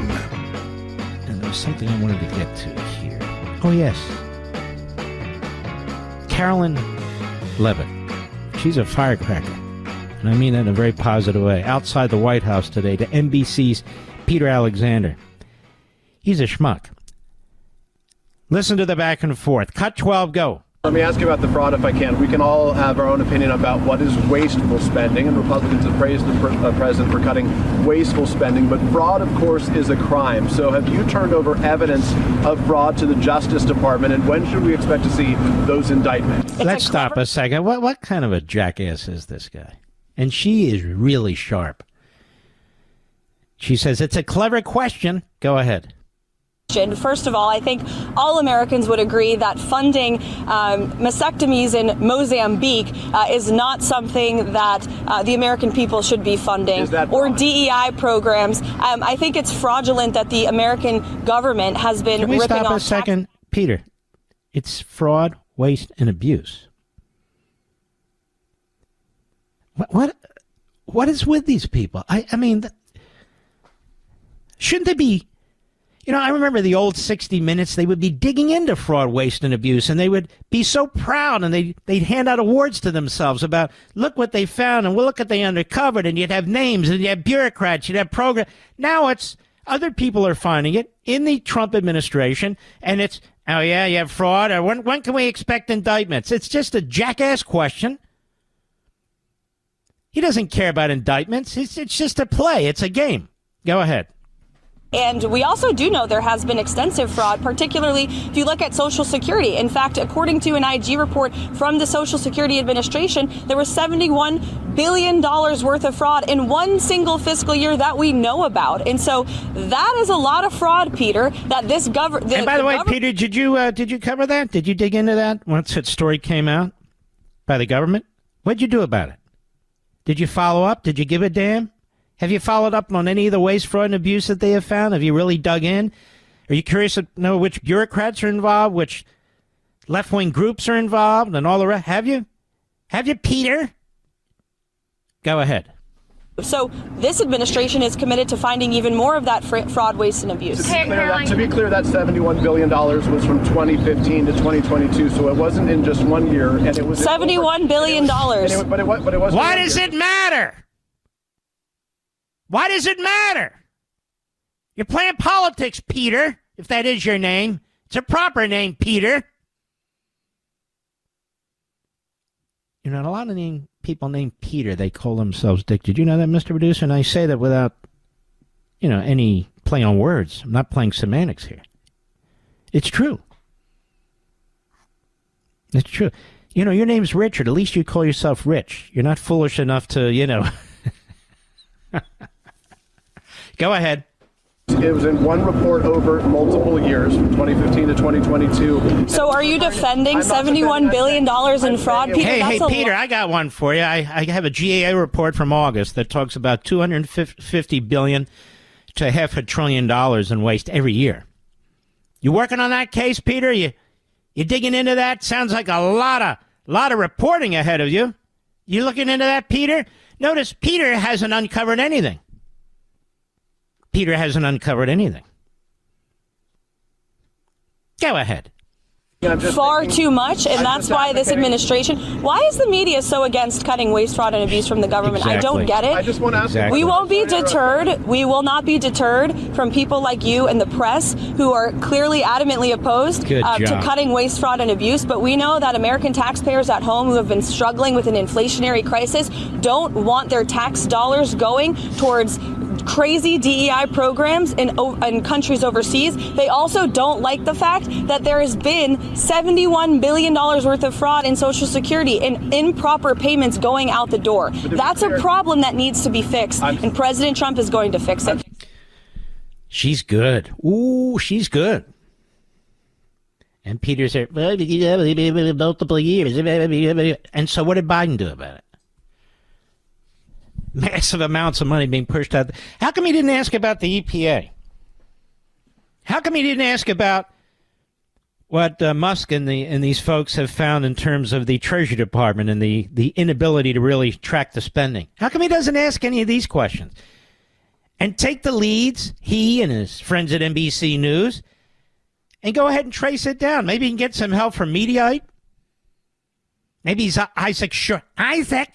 And there was something I wanted to get to here. Oh, yes. Carolyn Levin. She's a firecracker. And I mean that in a very positive way. Outside the White House today to NBC's Peter Alexander. He's a schmuck. Listen to the back and forth. Cut 12, go. Let me ask you about the fraud, if I can. We can all have our own opinion about what is wasteful spending, and Republicans have praised the president for cutting wasteful spending, but fraud, of course, is a crime. So have you turned over evidence of fraud to the Justice Department, and when should we expect to see those indictments? Let's stop a second. What kind of a jackass is this guy? And she is really sharp. She says, it's a clever question. Go ahead. First of all, I think all Americans would agree that funding mastectomies in Mozambique is not something that the American people should be funding, or DEI programs. I think it's fraudulent that the American government has been ripping off. Can we stop a second? Peter, it's fraud, waste, and abuse. What is with these people? I mean, shouldn't they be... You know, I remember the old 60 Minutes. They would be digging into fraud, waste, and abuse, and they would be so proud, and they'd hand out awards to themselves about, look what they found, and look what they uncovered, and you'd have names, and you'd have bureaucrats, you'd have programs. Now it's other people are finding it in the Trump administration, and it's, oh, yeah, you have fraud, or when can we expect indictments? It's just a jackass question. He doesn't care about indictments. It's just a play. It's a game. Go ahead. And we also do know there has been extensive fraud, particularly if you look at Social Security. In fact, according to an IG report from the Social Security Administration, there was $71 billion worth of fraud in one single fiscal year that we know about. And so that is a lot of fraud, Peter, that this government... And by the way, Peter, did you cover that? Did you dig into that once that story came out by the government? What did you do about it? Did you follow up? Did you give a damn? Have you followed up on any of the waste, fraud, and abuse that they have found? Have you really dug in? Are you curious to know which bureaucrats are involved, which left-wing groups are involved, and all the rest? Have you? Have you, Peter? Go ahead. So this administration is committed to finding even more of that fraud, waste, and abuse. To be clear, that $71 billion was from 2015 to 2022, so it wasn't in just 1 year. And it was $71 billion. But it was. Why does it matter? Why does it matter? You're playing politics, Peter, if that is your name. It's a proper name, Peter. You know, a lot of people named Peter, they call themselves Dick. Did you know that, Mr. Producer? And I say that without, any play on words. I'm not playing semantics here. It's true. It's true. Your name's Richard. At least you call yourself Rich. You're not foolish enough to, Go ahead. It was in one report over multiple years, from 2015 to 2022. So are you defending $71 billion in fraud, Peter? Hey, Peter, I got one for you. I have a GAA report from August that talks about $250 billion to $500 billion in waste every year. You working on that case, Peter? You digging into that? Sounds like a lot of reporting ahead of you. You looking into that, Peter? Notice Peter hasn't uncovered anything. Peter hasn't uncovered anything. Go ahead. Far too much, and that's why this administration... Why is the media so against cutting waste, fraud, and abuse from the government? Exactly. I don't get it. I just want to ask We won't be deterred. We will not be deterred from people like you and the press who are clearly adamantly opposed to cutting waste, fraud, and abuse. But we know that American taxpayers at home who have been struggling with an inflationary crisis don't want their tax dollars going towards crazy DEI programs in countries overseas. They also don't like the fact that there has been $71 billion worth of fraud in Social Security and improper payments going out the door. That's a problem that needs to be fixed, and President Trump is going to fix it. She's good. Ooh, she's good. And Peter said, well, multiple years. And so what did Biden do about it? Massive amounts of money being pushed out. How come he didn't ask about the EPA? How come he didn't ask about what Musk and these folks have found in terms of the Treasury Department and the inability to really track the spending? How come he doesn't ask any of these questions? And take the leads, he and his friends at NBC News, and go ahead and trace it down. Maybe he can get some help from Mediaite. Maybe he's Isaac Short. Isaac,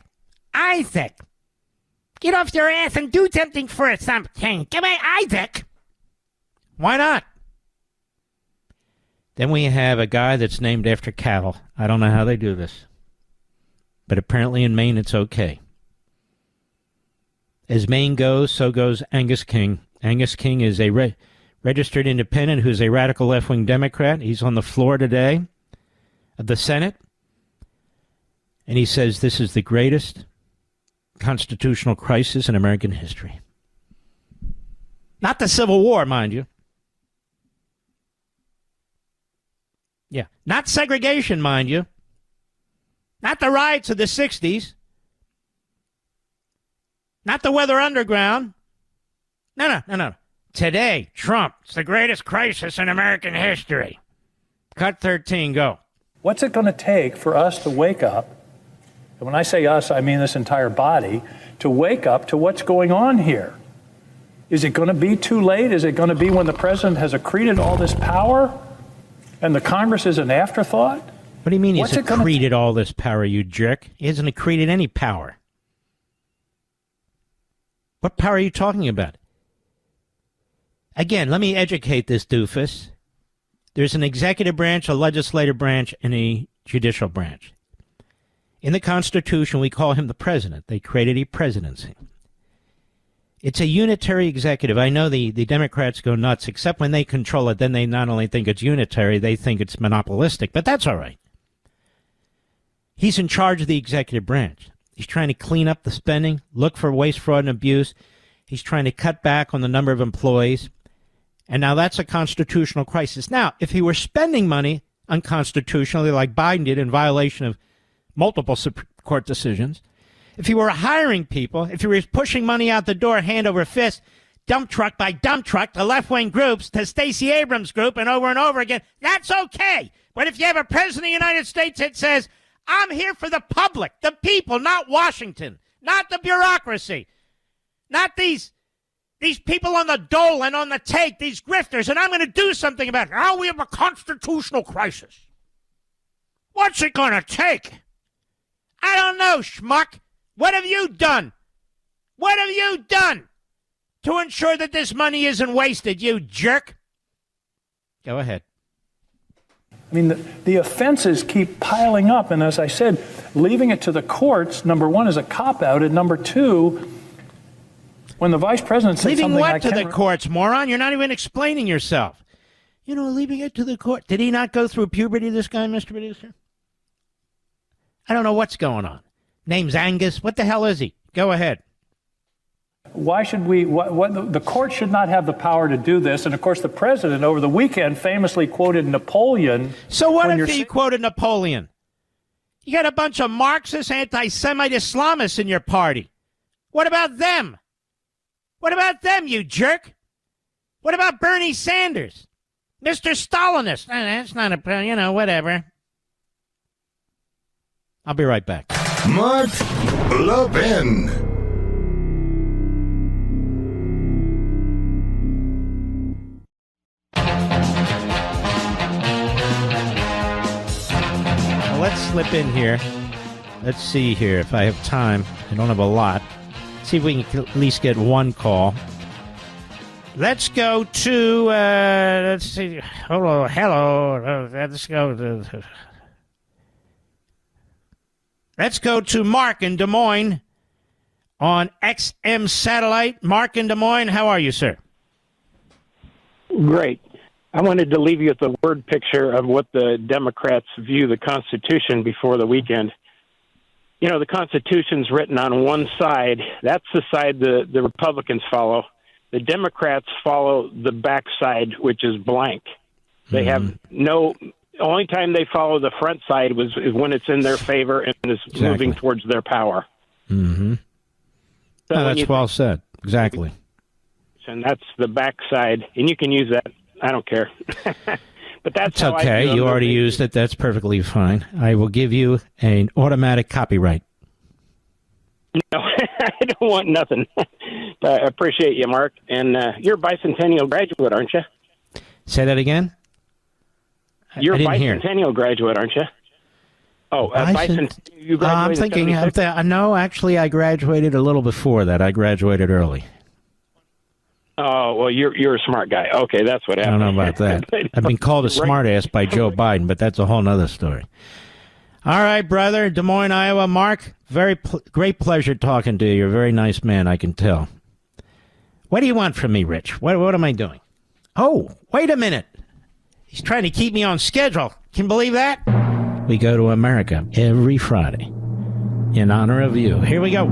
get off your ass and do something for something. Come on, Isaac. Why not? Then we have a guy that's named after cattle. I don't know how they do this. But apparently in Maine it's okay. As Maine goes, so goes Angus King. Angus King is a registered independent who's a radical left-wing Democrat. He's on the floor today of the Senate. And he says this is the greatest constitutional crisis in American history. Not the Civil War, mind you. Yeah, not segregation, mind you. Not the riots of the 60s. Not the Weather Underground. No. Today, Trump, it's the greatest crisis in American history. Cut 13, go. What's it going to take for us to wake up, and when I say us, I mean this entire body, to wake up to what's going on here? Is it going to be too late? Is it going to be when the president has accreted all this power and the Congress is an afterthought? What do you mean he's accreted all this power, you jerk? He hasn't accreted any power. What power are you talking about? Again, let me educate this doofus. There's an executive branch, a legislative branch, and a judicial branch. In the Constitution, we call him the president. They created a presidency. It's a unitary executive. I know the Democrats go nuts, except when they control it. Then they not only think it's unitary, they think it's monopolistic, but that's all right. He's in charge of the executive branch. He's trying to clean up the spending, look for waste, fraud, and abuse. He's trying to cut back on the number of employees. And now that's a constitutional crisis. Now, if he were spending money unconstitutionally like Biden did in violation of multiple Supreme Court decisions, if he were hiring people, if he was pushing money out the door, hand over fist, dump truck by dump truck to left-wing groups, to Stacey Abrams' group, and over again, that's okay. But if you have a president of the United States that says, I'm here for the public, the people, not Washington, not the bureaucracy, not these people on the dole and on the take, these grifters, and I'm going to do something about it. Oh, we have a constitutional crisis. What's it going to take? I don't know, schmuck. What have you done? What have you done to ensure that this money isn't wasted, you jerk? Go ahead. I mean, the offenses keep piling up. And as I said, leaving it to the courts, number one, is a cop-out. And number two, when the vice president said leaving something what to the courts, moron? You're not even explaining yourself. You know, leaving it to the court. Did he not go through puberty, this guy, Mr. Producer? I don't know what's going on. Name's Angus. What the hell is he? Go ahead. Why should we, the court should not have the power to do this. And, of course, the president over the weekend famously quoted Napoleon. So what if he quoted Napoleon? You got a bunch of Marxist, anti-Semite Islamists in your party. What about them? What about them, you jerk? What about Bernie Sanders? Mr. Stalinist? That's not a, whatever. I'll be right back. Mark Levin. Let's slip in here. Let's see here if I have time. I don't have a lot. Let's see if we can at least get one call. Let's go to, let's see. Hello. Let's go to Mark in Des Moines on XM Satellite. Mark in Des Moines, how are you, sir? Great. I wanted to leave you with a word picture of what the Democrats view the Constitution before the weekend. You know, the Constitution's written on one side. That's the side the Republicans follow. The Democrats follow the back side, which is blank. They have no The only time they follow the front side is when it's in their favor and is moving towards their power. Mm-hmm. So that's well said. Exactly. And that's the back side, and you can use that. I don't care. But that's how okay. You already used it. That's perfectly fine. I will give you an automatic copyright. No, I don't want nothing. But I appreciate you, Mark. And you're a bicentennial graduate, aren't you? Say that again? You're a bicentennial graduate, aren't you? Oh, you graduated I'm thinking, no, actually, I graduated a little before that. I graduated early. Oh, well, you're a smart guy. Okay, that's what happened. I don't know about that. I've been called a smartass by Joe Biden, but that's a whole other story. All right, brother, Des Moines, Iowa. Mark, great pleasure talking to you. You're a very nice man, I can tell. What do you want from me, Rich? What am I doing? Oh, wait a minute. He's trying to keep me on schedule. Can you believe that? We go to America every Friday in honor of you. Here we go.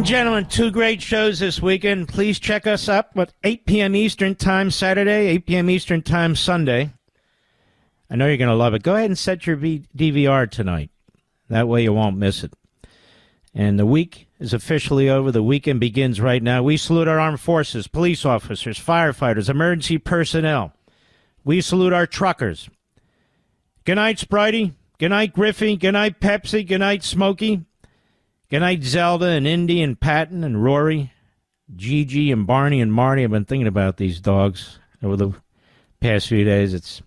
Gentlemen, two great shows this weekend. Please check us up at 8 p.m. Eastern Time Saturday, 8 p.m. Eastern Time Sunday. I know you're going to love it. Go ahead and set your DVR tonight. That way you won't miss it. And the week is officially over. The weekend begins right now. We salute our armed forces, police officers, firefighters, emergency personnel. We salute our truckers. Good night, Spritey. Good night, Griffey. Good night, Pepsi. Good night, Smokey. Good night, Zelda and Indy and Patton and Rory, Gigi and Barney and Marty. I've been thinking about these dogs over the past few days.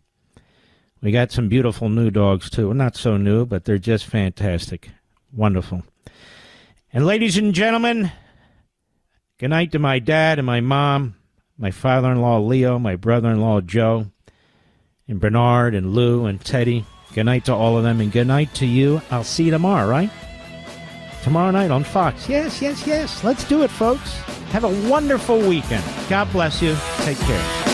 We got some beautiful new dogs, too. Well, not so new, but they're just fantastic. Wonderful. And ladies and gentlemen, good night to my dad and my mom, my father-in-law Leo, my brother-in-law Joe, and Bernard and Lou and Teddy. Good night to all of them, and good night to you. I'll see you tomorrow, right? Tomorrow night on Fox. Yes. Let's do it, folks. Have a wonderful weekend. God bless you. Take care.